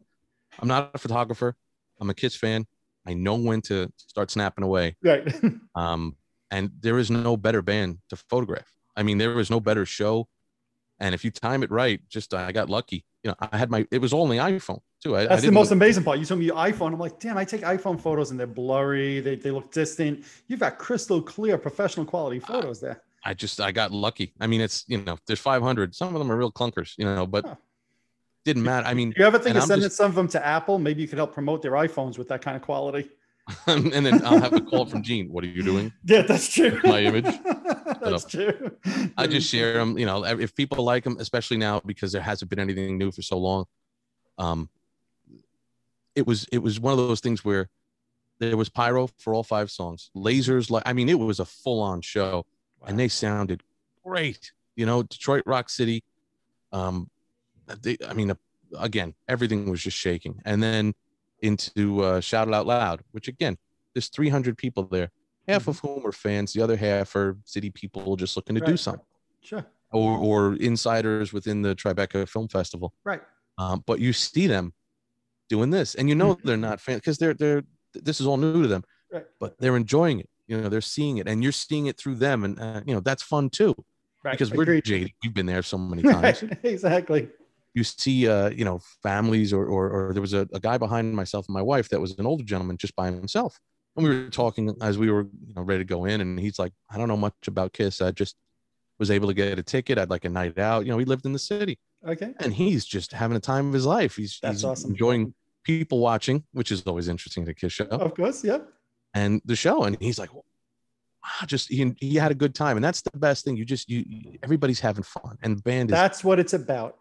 S2: I'm not a photographer. I'm a Kiss fan. I know when to start snapping away.
S1: Right.
S2: And there is no better band to photograph. I mean, there was no better show. And if you time it right, I got lucky. You know, it was all on the iPhone too.
S1: That's the most amazing part. You told me your iPhone. I'm like, damn, I take iPhone photos and they're blurry. They look distant. You've got crystal clear, professional quality photos there.
S2: I got lucky. I mean, it's, you know, there's 500. Some of them are real clunkers, you know, but didn't matter. I mean,
S1: you ever think of sending some of them to Apple? Maybe you could help promote their iPhones with that kind of quality.
S2: And then I'll have a call from Gene. What are you doing?
S1: Yeah, that's true.
S2: My image.
S1: That's true.
S2: I just share them. You know, if people like them, especially now because there hasn't been anything new for so long. It was one of those things where there was pyro for all 5 songs, lasers. Like, I mean, it was a full on show, and they sounded great. You know, Detroit Rock City. Again, everything was just shaking. And then into Shout It Out Loud, which again, there's 300 people there, half of whom are fans. The other half are city people just looking to do something.
S1: Sure.
S2: Or insiders within the Tribeca Film Festival.
S1: Right.
S2: But you see them doing this, and you know they're not fans because this is all new to them.
S1: Right.
S2: But they're enjoying it. You know, they're seeing it, and you're seeing it through them, and you know that's fun too.
S1: Right.
S2: Because we're jaded. We've been there so many times.
S1: Right. Exactly.
S2: You see, you know, families or there was a guy behind myself and my wife that was an older gentleman just by himself. And we were talking as we were, you know, ready to go in. And he's like, I don't know much about Kiss. I just was able to get a ticket. I'd like a night out. You know, he lived in the city.
S1: Okay.
S2: And he's just having a time of his life. He's
S1: awesome.
S2: Enjoying people watching, which is always interesting at a Kiss show.
S1: Of course. Yeah.
S2: And the show. And he's like, wow, he had a good time. And that's the best thing. Everybody's having fun. And the band
S1: that's what it's about.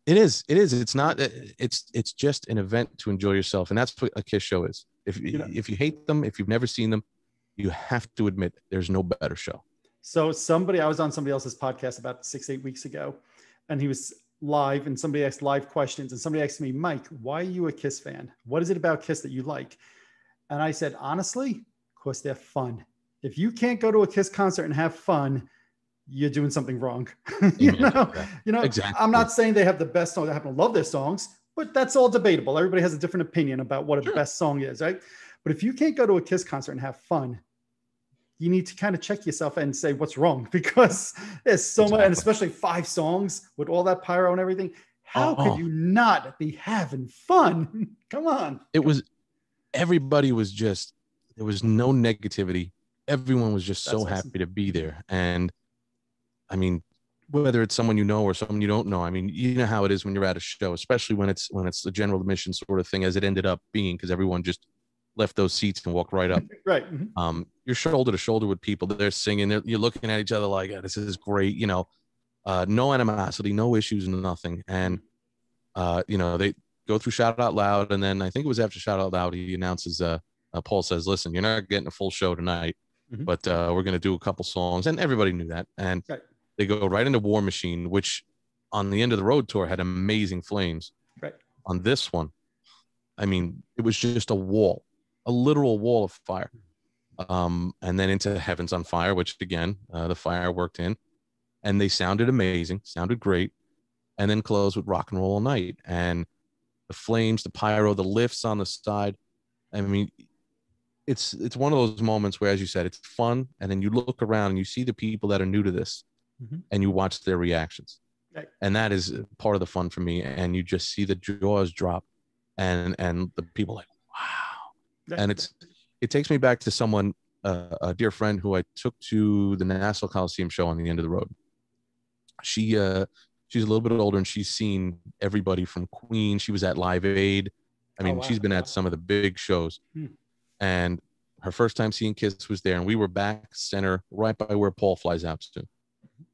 S2: It is. It's not. It's just an event to enjoy yourself, and that's what a Kiss show is. If you hate them, if you've never seen them, you have to admit there's no better show.
S1: So I was on somebody else's podcast about 6-8 weeks ago, and he was live, and somebody asked live questions, and somebody asked me, Mike, why are you a Kiss fan? What is it about Kiss that you like? And I said, honestly, because they're fun. If you can't go to a Kiss concert and have fun, you're doing something wrong. you know, exactly. I'm not saying they have the best songs. I happen to love their songs, but that's all debatable. Everybody has a different opinion about what a best song is, right? But if you can't go to a Kiss concert and have fun, you need to kind of check yourself and say what's wrong, because there's so much, and especially 5 songs with all that pyro and everything. How could you not be having fun? Come on.
S2: Everybody was just, there was no negativity. Everyone was just so happy to be there. And I mean, whether it's someone you know or someone you don't know, I mean, you know how it is when you're at a show, especially when it's the general admission sort of thing, as it ended up being, because everyone just left those seats and walked right up.
S1: Right.
S2: You're shoulder to shoulder with people. They're singing. You're looking at each other like, this is great. You know, no animosity, no issues, nothing. And you know, they go through Shout Out Loud, and then I think it was after Shout Out Loud, he announces, Paul says, "Listen, you're not getting a full show tonight, but we're going to do a couple songs," and everybody knew that. And they go right into War Machine, which on the End of the Road tour had amazing flames.
S1: Right. On
S2: this one, I mean, it was just a literal wall of fire. And then into Heaven's on Fire, which again, the fire worked in, and they sounded amazing, sounded great. And then close with Rock and Roll All Night, and the flames, the pyro, the lifts on the side. I mean, it's one of those moments where, as you said, it's fun. And then you look around and you see the people that are new to this, and you watch their reactions.
S1: Right.
S2: And that is part of the fun for me. And you just see the jaws drop, and the people like, wow, And it takes me back to someone, a dear friend who I took to the Nassau Coliseum show on the end of the road. She's a little bit older, and she's seen everybody from Queen. She was at Live Aid. I mean, she's been at some of the big shows. And her first time seeing Kiss was there, and we were back center right by where Paul flies out to.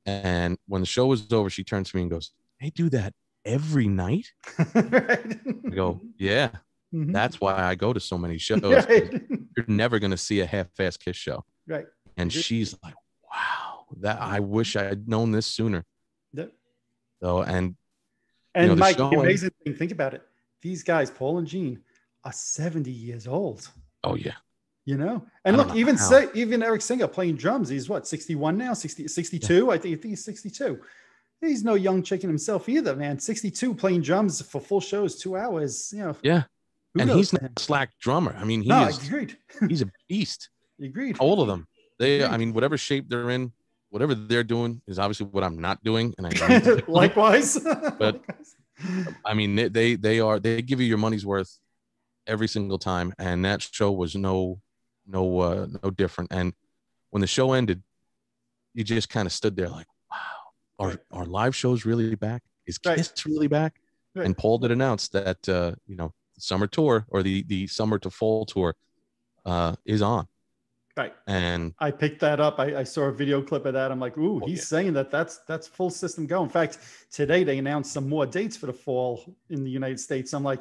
S2: And when the show was over, she turns to me and goes, "They do that every night?"
S1: Right.
S2: I go, "Yeah, that's why I go to so many shows.
S1: Right.
S2: You're never going to see a half-ass Kiss show."
S1: Right.
S2: And she's like, "Wow, that I wish I had known this sooner."
S1: Yep.
S2: So, and
S1: Mike, the amazing thing, think about it. These guys, Paul and Gene, are 70 years old.
S2: Oh yeah.
S1: And look, even Eric Singer playing drums, he's what, 61 now, 62? Yeah. I think he's 62. He's no young chicken himself either, man. 62 playing drums for full shows, 2 hours,
S2: Yeah. And he's not a slack drummer. I mean,
S1: agreed.
S2: He's a beast.
S1: Agreed.
S2: All of them. I mean, whatever shape they're in, whatever they're doing is obviously what I'm not doing. And I
S1: likewise.
S2: But I mean, they give you your money's worth every single time. And that show was no different. And when the show ended, you just kind of stood there like, wow, are live shows really back? Is Kiss really back? Right. And Paul did announce that the summer tour, or the summer to fall tour, is on.
S1: Right.
S2: And
S1: I picked that up. I saw a video clip of that. I'm like, ooh, he's saying that's full system go. In fact, today they announced some more dates for the fall in the United States. I'm like,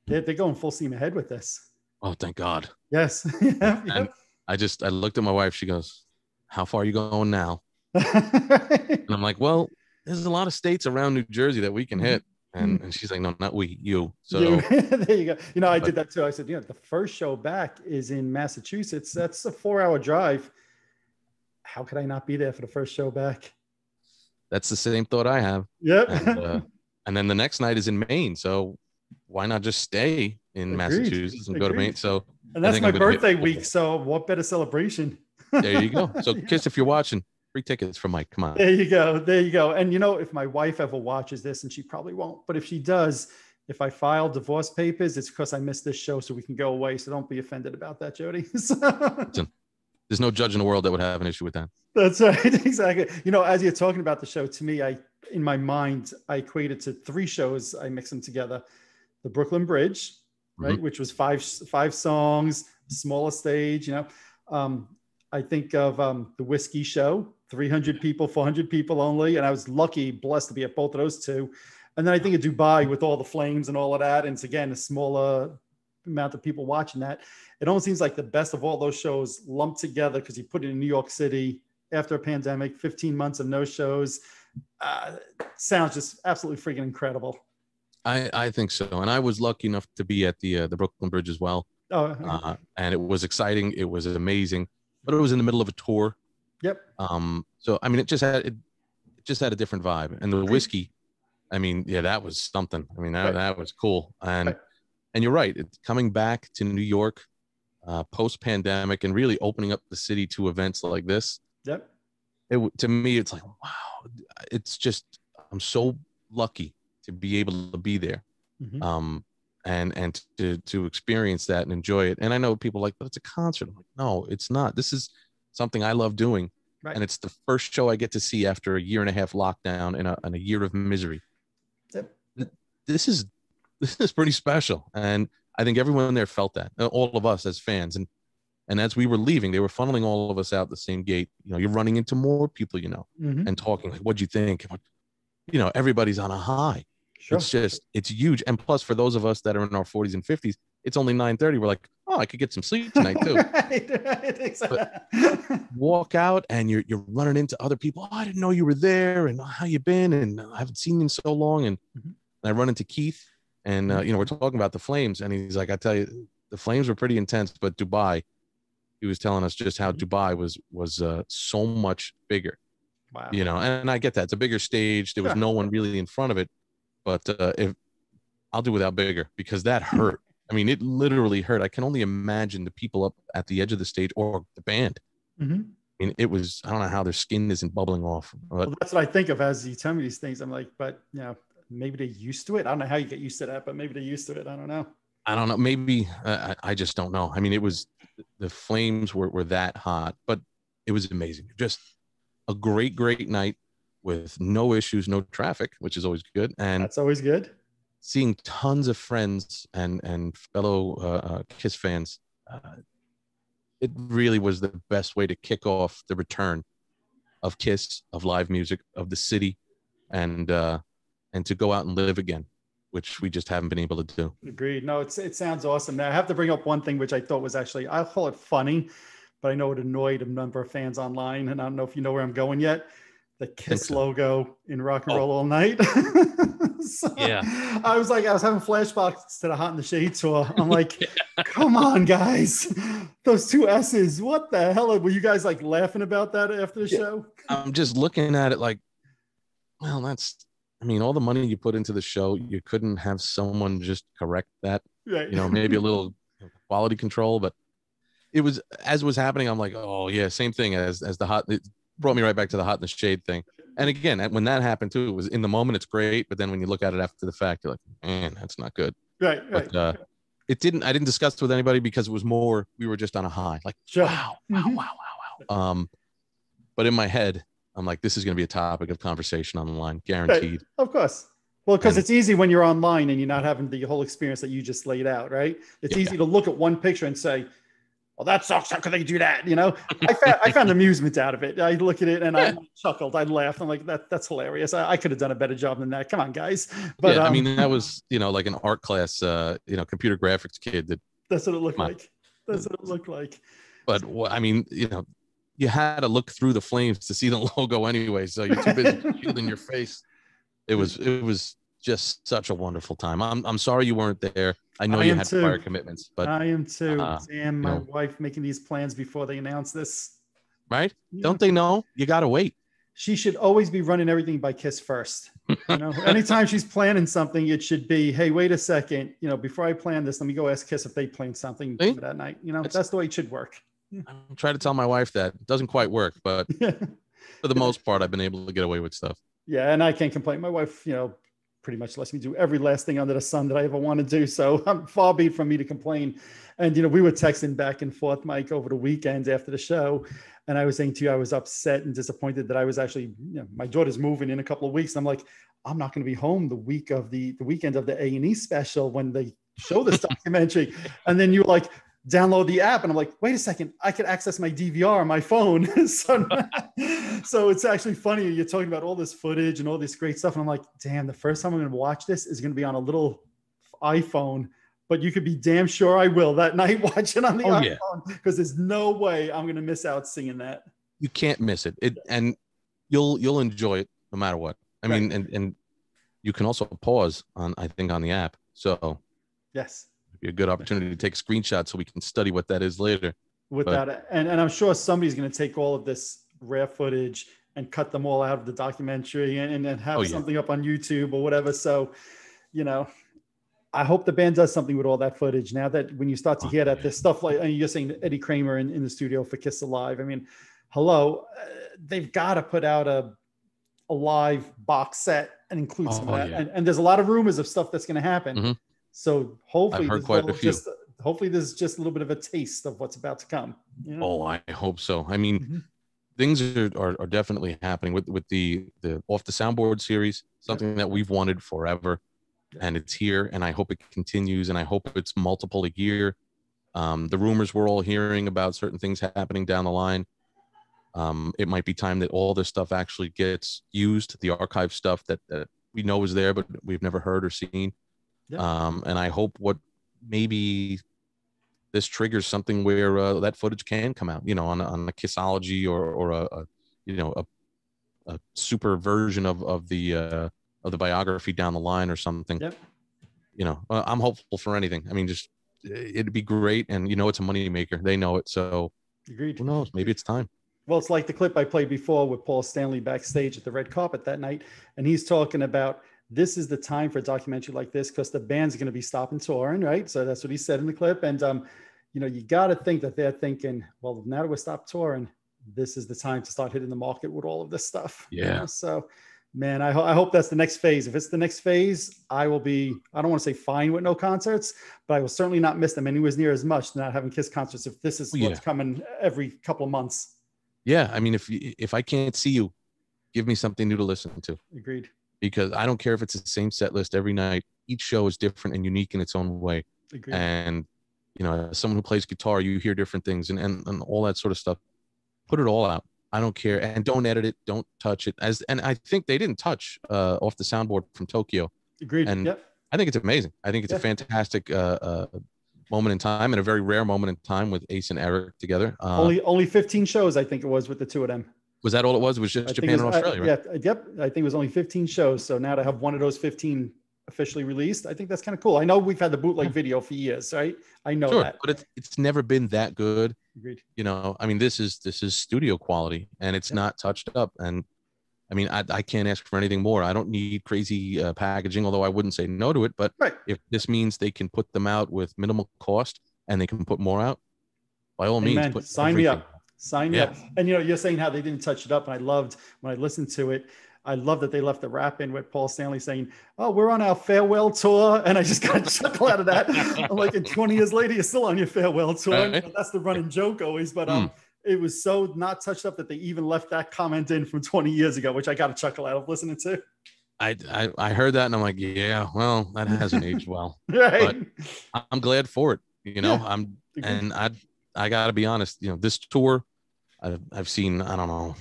S1: they're going full steam ahead with this.
S2: Oh, thank God.
S1: Yes.
S2: And I looked at my wife. She goes, "How far are you going now?" And I'm like, "Well, there's a lot of states around New Jersey that we can hit." And she's like, "No, not we, you." So
S1: there you go. I did that too. I said, the first show back is in Massachusetts. That's a 4-hour drive. How could I not be there for the first show back?
S2: That's the same thought I have.
S1: Yep.
S2: And then the next night is in Maine. So why not just stay in Massachusetts and go to Maine? So,
S1: and that's my birthday week. So what better celebration?
S2: There you go. So Kiss, if you're watching, free tickets for Mike. Come on.
S1: There you go. And if my wife ever watches this, and she probably won't, but if she does, if I file divorce papers, it's because I missed this show so we can go away. So don't be offended about that, Jody.
S2: Listen, there's no judge in the world that would have an issue with that.
S1: That's right. Exactly. As you're talking about the show, to me, in my mind, I equate it to 3 shows. I mix them together. The Brooklyn Bridge, right, which was five songs, smaller stage. I think of the Whiskey Show, 300 people, 400 people only, and I was blessed to be at both of those 2. And then I think of Dubai with all the flames and all of that, and it's again a smaller amount of people watching that. It almost seems like the best of all those shows lumped together, because you put it in New York City after a pandemic, 15 months of no shows. Sounds just absolutely freaking incredible.
S2: I think so. And I was lucky enough to be at the Brooklyn Bridge as well. And it was exciting. It was amazing, but it was in the middle of a tour.
S1: Yep.
S2: So, I mean, it just had a different vibe. And the whiskey, I mean, yeah, that was something. I mean, that was cool. And you're right. It's coming back to New York post-pandemic and really opening up the city to events like this.
S1: Yep.
S2: To me, it's like, wow, it's just, I'm so lucky to be able to be there, and to experience that and enjoy it. And I know people are like, but it's a concert. I'm like, no, it's not. This is something I love doing, and it's the first show I get to see after a 1.5 year lockdown and a year of misery.
S1: Yep.
S2: This is pretty special, and I think everyone there felt that. All of us as fans, and as we were leaving, they were funneling all of us out the same gate. You're running into more people, and talking like, "What'd you think?" Everybody's on a high. Sure. It's huge. And plus, for those of us that are in our 40s and 50s, it's only 9:30. We're like, oh, I could get some sleep tonight too.
S1: Right, exactly.
S2: Walk out and you're running into other people. Oh, I didn't know you were there, and how you been? And I haven't seen you in so long. And I run into Keith, and we're talking about the Flames, and he's like, I tell you, the Flames were pretty intense, but Dubai, he was telling us just how Dubai was so much bigger.
S1: Wow.
S2: And I get that. It's a bigger stage. There was no one really in front of it. But if I'll do without bigger, because that hurt. I mean, it literally hurt. I can only imagine the people up at the edge of the stage or the band. I mean, it was, I don't know how their skin isn't bubbling off. But
S1: that's what I think of as you tell me these things. I'm like, but maybe they're used to it. I don't know how you get used to that, but maybe they're used to it. I don't know.
S2: I don't know. Maybe I just don't know. I mean, it was the flames were that hot, but it was amazing. Just a great night with no issues, no traffic, which is always good, and
S1: That's always good.
S2: seeing tons of friends and fellow Kiss fans. It really was the best way to kick off the return of Kiss, of live music, of the city, and to go out and live again, which we just haven't been able to do.
S1: Agreed. No, it sounds awesome. Now I have to bring up one thing which I thought was actually, I'll call it funny, but I know it annoyed a number of fans online, and I don't know if you know where I'm going yet. The KISS logo in Rock and Roll All Night. So
S2: Yeah.
S1: I was having flashbacks to the Hot in the Shade tour. I'm like, come on, guys. Those two S's. What the hell? Were you guys like laughing about that after the show?
S2: I'm just looking at it like, well, I mean, all the money you put into the show, you couldn't have someone just correct that,
S1: Right.
S2: Maybe a little quality control, but it was, as it was happening, I'm like, oh yeah, same thing as the Hot. It brought me right back to the Hot in the Shade thing. And again, when that happened too, it was in the moment, it's great, but then when you look at it after the fact, you're like, man, that's not good.
S1: Right.
S2: But I didn't discuss it with anybody because it was more, we were just on a high, like,
S1: Sure.
S2: wow. But in my head, I'm like, this is going to be a topic of conversation on the line, guaranteed.
S1: Right. Of course. Well, because it's easy when you're online and you're not having the whole experience that you just laid out, right? It's easy to look at one picture and say, well, that sucks. How could they do that? I found amusement out of it. I look at it and I chuckled. I laughed. I'm like, that's hilarious. I could have done a better job than that. Come on, guys. But
S2: I mean, that was, like an art class, computer graphics kid.
S1: That's what it looked like. That's what it looked like.
S2: But I mean, you had to look through the flames to see the logo anyway. So you're too busy shielding your face. It was just such a wonderful time. I'm sorry you weren't there. I know you had prior commitments, but
S1: I am too. Damn, my wife making these plans before they announce this.
S2: Right? Yeah. Don't they know? You got to wait.
S1: She should always be running everything by KISS first. Anytime she's planning something, it should be, hey, wait a second. Before I plan this, let me go ask KISS if they planned something for that night. That's the way it should work.
S2: I'm trying to tell my wife that it doesn't quite work, but for the most part, I've been able to get away with stuff.
S1: Yeah, and I can't complain. My wife, pretty much lets me do every last thing under the sun that I ever want to do. So far be it from me to complain. And, we were texting back and forth, Mike, over the weekend after the show. And I was saying to you, I was upset and disappointed that I was actually, my daughter's moving in a couple of weeks. And I'm like, I'm not going to be home the weekend of the A&E special when they show this documentary. And then you were like, download the app. And I'm like, wait a second, I could access my DVR on my phone. So it's actually funny. You're talking about all this footage and all this great stuff. And I'm like, damn, the first time I'm going to watch this is going to be on a little iPhone, but you could be damn sure I will that night watch it on the iPhone, because there's no way I'm going to miss out seeing that.
S2: You can't miss it. And you'll enjoy it no matter what. I mean, and you can also pause on the app. So
S1: yes.
S2: Be a good opportunity to take a screenshot so we can study what that is later.
S1: And I'm sure somebody's going to take all of this rare footage and cut them all out of the documentary and have something up on YouTube or whatever. So, I hope the band does something with all that footage. Now that when you start to hear that there's stuff like, you're saying Eddie Kramer in the studio for Kiss Alive. I mean, hello, they've got to put out a live box set and include some of that. Yeah. And there's a lot of rumors of stuff that's going to happen. Mm-hmm. So hopefully, hopefully this is just a little bit of a taste of what's about to come.
S2: Oh, I hope so. I mean, things are definitely happening with the Off the Soundboard series, something that we've wanted forever, and it's here. And I hope it continues, and I hope it's multiple a year. The rumors we're all hearing about certain things happening down the line. It might be time that all this stuff actually gets used, the archive stuff that we know is there, but we've never heard or seen. Yeah. And I hope maybe this triggers something where that footage can come out, on a Kissology or a super version of the biography down the line or something. Yep. I'm hopeful for anything. I mean, just it'd be great, and it's a money maker. They know it, so
S1: agreed.
S2: Who knows? Maybe it's time.
S1: Well, it's like the clip I played before with Paul Stanley backstage at the red carpet that night, and he's talking about, this is the time for a documentary like this because the band's going to be stopping touring, right? So that's what he said in the clip. And, you got to think that they're thinking, well, now that we're stopped touring, this is the time to start hitting the market with all of this stuff.
S2: Yeah.
S1: So, Man, I hope that's the next phase. If it's the next phase, I will be, I don't want to say fine with no concerts, but I will certainly not miss them anywhere near as much, not having Kiss concerts if this is what's coming every couple of months.
S2: Yeah. I mean, if I can't see you, give me something new to listen to.
S1: Agreed.
S2: Because I don't care if it's the same set list every night. Each show is different and unique in its own way.
S1: Agreed.
S2: And, you know, as someone who plays guitar, you hear different things and all that sort of stuff. Put it all out. I don't care. And don't edit it. Don't touch it. And I think they didn't touch off the soundboard from Tokyo.
S1: Agreed.
S2: And
S1: yep.
S2: I think it's amazing. I think it's a fantastic moment in time, and a very rare moment in time with Ace and Eric together.
S1: Only 15 shows, I think it was, with the two of them.
S2: Was that all it was? It was just Japan and Australia, right?
S1: Yeah. Yep. I think it was only 15 shows. So now to have one of those 15 officially released, I think that's kind of cool. I know we've had the bootleg video for years, right? I know that.
S2: But it's never been that good.
S1: Agreed.
S2: You know, I mean, this is studio quality, and it's not touched up. And I mean, I can't ask for anything more. I don't need crazy packaging, although I wouldn't say no to it. But if this means they can put them out with minimal cost and they can put more out, by all means, put
S1: sign me up. Sign me up. And, you know, you're saying how they didn't touch it up. And I loved when I listened to it. I love that they left the rap in with Paul Stanley saying, "Oh, we're on our farewell tour." And I just got a chuckle out of that. I'm like, and 20 years later, you're still on your farewell tour. Right. That's the running joke always. But it was so not touched up that they even left that comment in from 20 years ago, which I got a chuckle out of listening to.
S2: I heard that and I'm like, yeah, well, that hasn't aged well.
S1: Right.
S2: But I'm glad for it. You know, I got to be honest, you know, this tour, I've seen, I don't know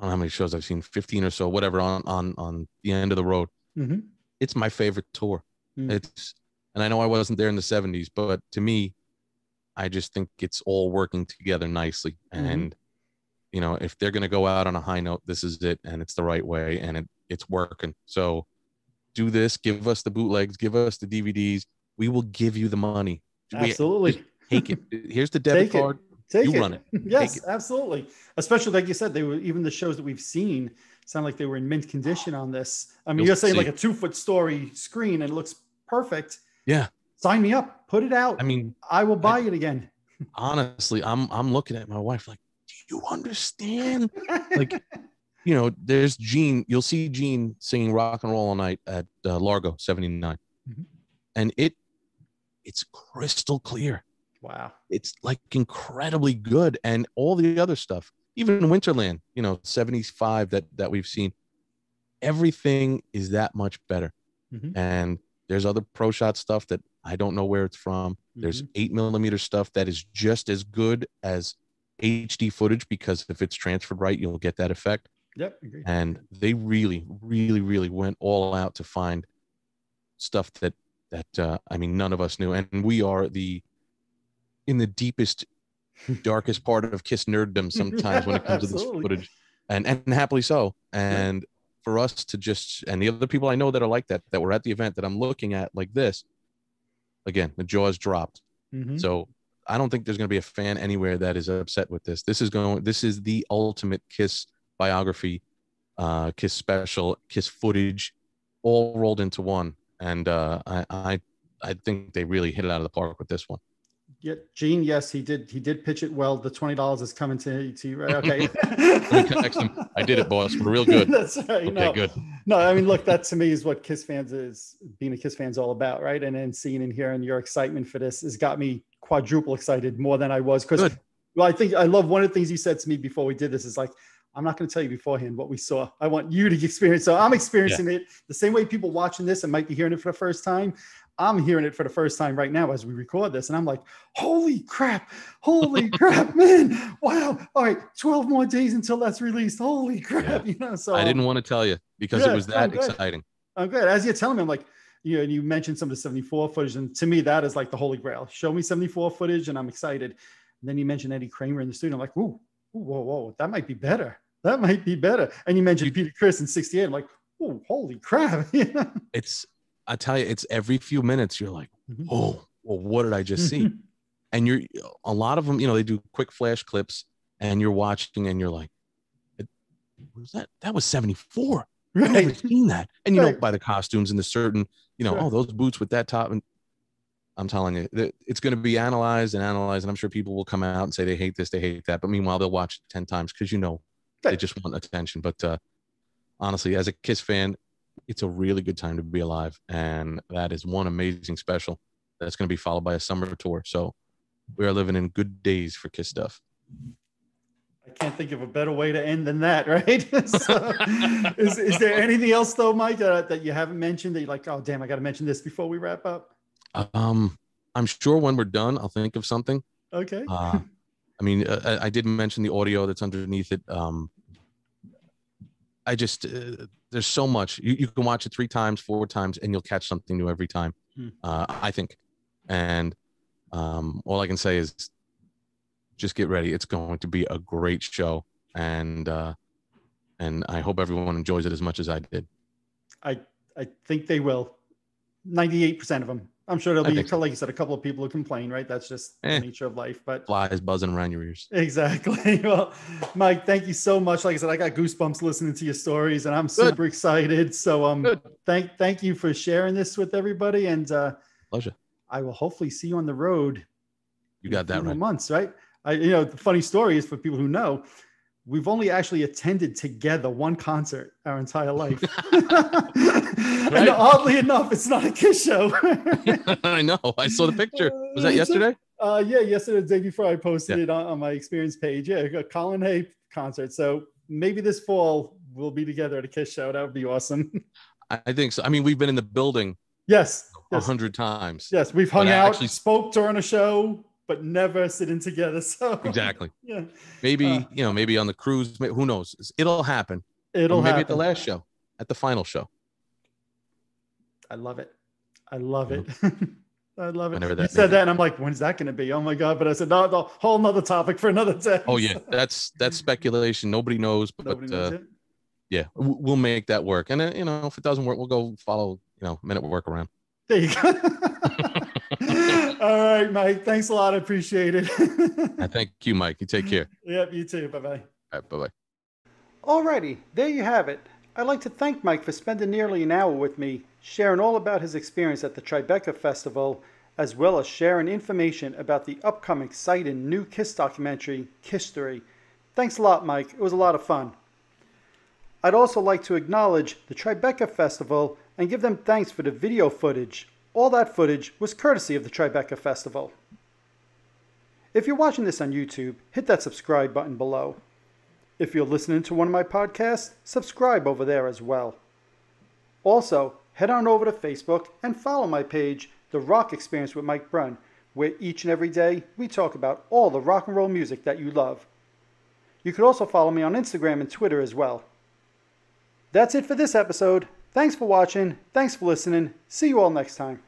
S2: how many shows I've seen, 15 or so, whatever, on the end of the road.
S1: Mm-hmm.
S2: It's my favorite tour.
S1: Mm-hmm.
S2: And I know I wasn't there in the 70s, but to me, I just think it's all working together nicely.
S1: Mm-hmm.
S2: And, you know, if they're going to go out on a high note, this is it. And it's the right way. And it's working. So do this, give us the bootlegs, give us the DVDs. We will give you the money.
S1: Absolutely.
S2: Take it. Here's the debit card. Run it.
S1: Yes, absolutely. Especially like you said, they were, even the shows that we've seen sound like they were in mint condition on this. I mean, you're saying like a 2-foot story screen and it looks perfect.
S2: Yeah.
S1: Sign me up. Put it out.
S2: I mean,
S1: I will buy it again.
S2: Honestly, I'm looking at my wife like, do you understand? Like, you know, there's Gene. You'll see Gene singing Rock and Roll All Night at Largo 79.
S1: Mm-hmm. And
S2: it's crystal clear.
S1: Wow.
S2: It's like incredibly good. And all the other stuff, even Winterland, you know, 75 that we've seen, everything is that much better.
S1: Mm-hmm.
S2: And there's other Pro Shot stuff that I don't know where it's from. Mm-hmm. There's 8mm stuff that is just as good as HD footage, because if it's transferred right, you'll get that effect.
S1: Yep. Agreed.
S2: And they really, really, really went all out to find stuff that I mean, none of us knew. And we are in the deepest, darkest part of Kiss nerddom sometimes when it comes to this footage, and happily so. And for us to just, and the other people I know that are like that were at the event that I'm looking at like this, again, the jaws dropped.
S1: Mm-hmm.
S2: So I don't think there's going to be a fan anywhere that is upset with this. This is the ultimate Kiss biography, Kiss special, Kiss footage, all rolled into one. And I think they really hit it out of the park with this one.
S1: Yeah, Gene, yes, he did pitch it well. The $20 is coming to you, right? Okay.
S2: Let me text him. I did it, boss. We're real good.
S1: That's right.
S2: Okay, good.
S1: No, I mean, look, that to me is what being a Kiss fan's all about, right? And then seeing and hearing your excitement for this has got me quadruple excited, more than I was. Because, well, I think I love one of the things you said to me before we did this is like, I'm not going to tell you beforehand what we saw. I want you to experience. So I'm experiencing it the same way people watching this and might be hearing it for the first time. I'm hearing it for the first time right now as we record this. And I'm like, holy crap, man. Wow. All right. 12 more days until that's released. Holy crap.
S2: Yeah.
S1: You know, so
S2: I didn't want to tell you because it was that exciting.
S1: I'm good. As you're telling me, I'm like, you mentioned some of the 74 footage. And to me, that is like the holy grail. Show me 74 footage and I'm excited. And then you mentioned Eddie Kramer in the studio. I'm like, whoa, that might be better. And you mentioned Peter Criss in 68. I'm like, oh, holy crap.
S2: I tell you, it's every few minutes you're like, oh, well, what did I just see? And a lot of them, they do quick flash clips and you're watching and you're like, was that was 74.
S1: Right.
S2: I've never seen that. And know, by the costumes and the certain, oh, those boots with that top. And I'm telling you, it's going to be analyzed. And I'm sure people will come out and say they hate this, they hate that. But meanwhile, they'll watch it 10 times because, they just want attention. But honestly, as a Kiss fan, it's a really good time to be alive. And that is one amazing special that's going to be followed by a summer tour. So we are living in good days for Kiss stuff.
S1: I can't think of a better way to end than that, right? So, is there anything else though, Mike, that you haven't mentioned that you're like, oh damn, I got to mention this before we wrap up?
S2: I'm sure when we're done, I'll think of something.
S1: Okay.
S2: I mean, I did mention the audio that's underneath it. I just there's so much. You can watch it 3 times, 4 times, and you'll catch something new every time. I think. And all I can say is just get ready. It's going to be a great show, and I hope everyone enjoys it as much as I did.
S1: I think they will. 98% of them. I'm sure there'll be, like you said, a couple of people who complain, right? That's just the nature of life. But
S2: flies buzzing around your ears.
S1: Exactly. Well, Mike, thank you so much. Like I said, I got goosebumps listening to your stories, and I'm super excited. So thank you for sharing this with everybody. And
S2: pleasure.
S1: I will hopefully see you on the road.
S2: You got that right.
S1: Months, right? The funny story is, for people who know, we've only actually attended together one concert our entire life. Right. And oddly enough, it's not a Kiss show.
S2: I know. I saw the picture. Was that yesterday?
S1: Yeah, yesterday, the day before I posted it on my experience page. Yeah, a Colin Hay concert. So maybe this fall we'll be together at a Kiss show. That would be awesome.
S2: I think so. I mean, we've been in the building.
S1: Yes.
S2: 100 times.
S1: Yes, we've hung out, spoke during a show, but never sitting together. So
S2: exactly.
S1: Yeah.
S2: Maybe maybe on the cruise. Who knows? It'll happen.
S1: It'll happen.
S2: Maybe at the last show, at the final show.
S1: I love it. I love it. I love it.
S2: Whenever
S1: you said that, and I'm like, when's that going to be? Oh my god! But I said, no, whole nother topic for another day.
S2: Oh yeah, that's speculation. Nobody knows. Nobody knows it. Yeah, we'll make that work. And if it doesn't work, we'll go follow minute workaround.
S1: There you go. All right, Mike. Thanks a lot. I appreciate it.
S2: Thank you, Mike. You take care.
S1: Yep, you too. Bye-bye.
S2: All right, bye-bye.
S1: All righty. There you have it. I'd like to thank Mike for spending nearly an hour with me, sharing all about his experience at the Tribeca Festival, as well as sharing information about the upcoming exciting new Kiss documentary, KISStory. Thanks a lot, Mike. It was a lot of fun. I'd also like to acknowledge the Tribeca Festival and give them thanks for the video footage. All that footage was courtesy of the Tribeca Festival. If you're watching this on YouTube, hit that subscribe button below. If you're listening to one of my podcasts, subscribe over there as well. Also, head on over to Facebook and follow my page, The Rock Experience with Mike Brunn, where each and every day we talk about all the rock and roll music that you love. You could also follow me on Instagram and Twitter as well. That's it for this episode. Thanks for watching. Thanks for listening. See you all next time.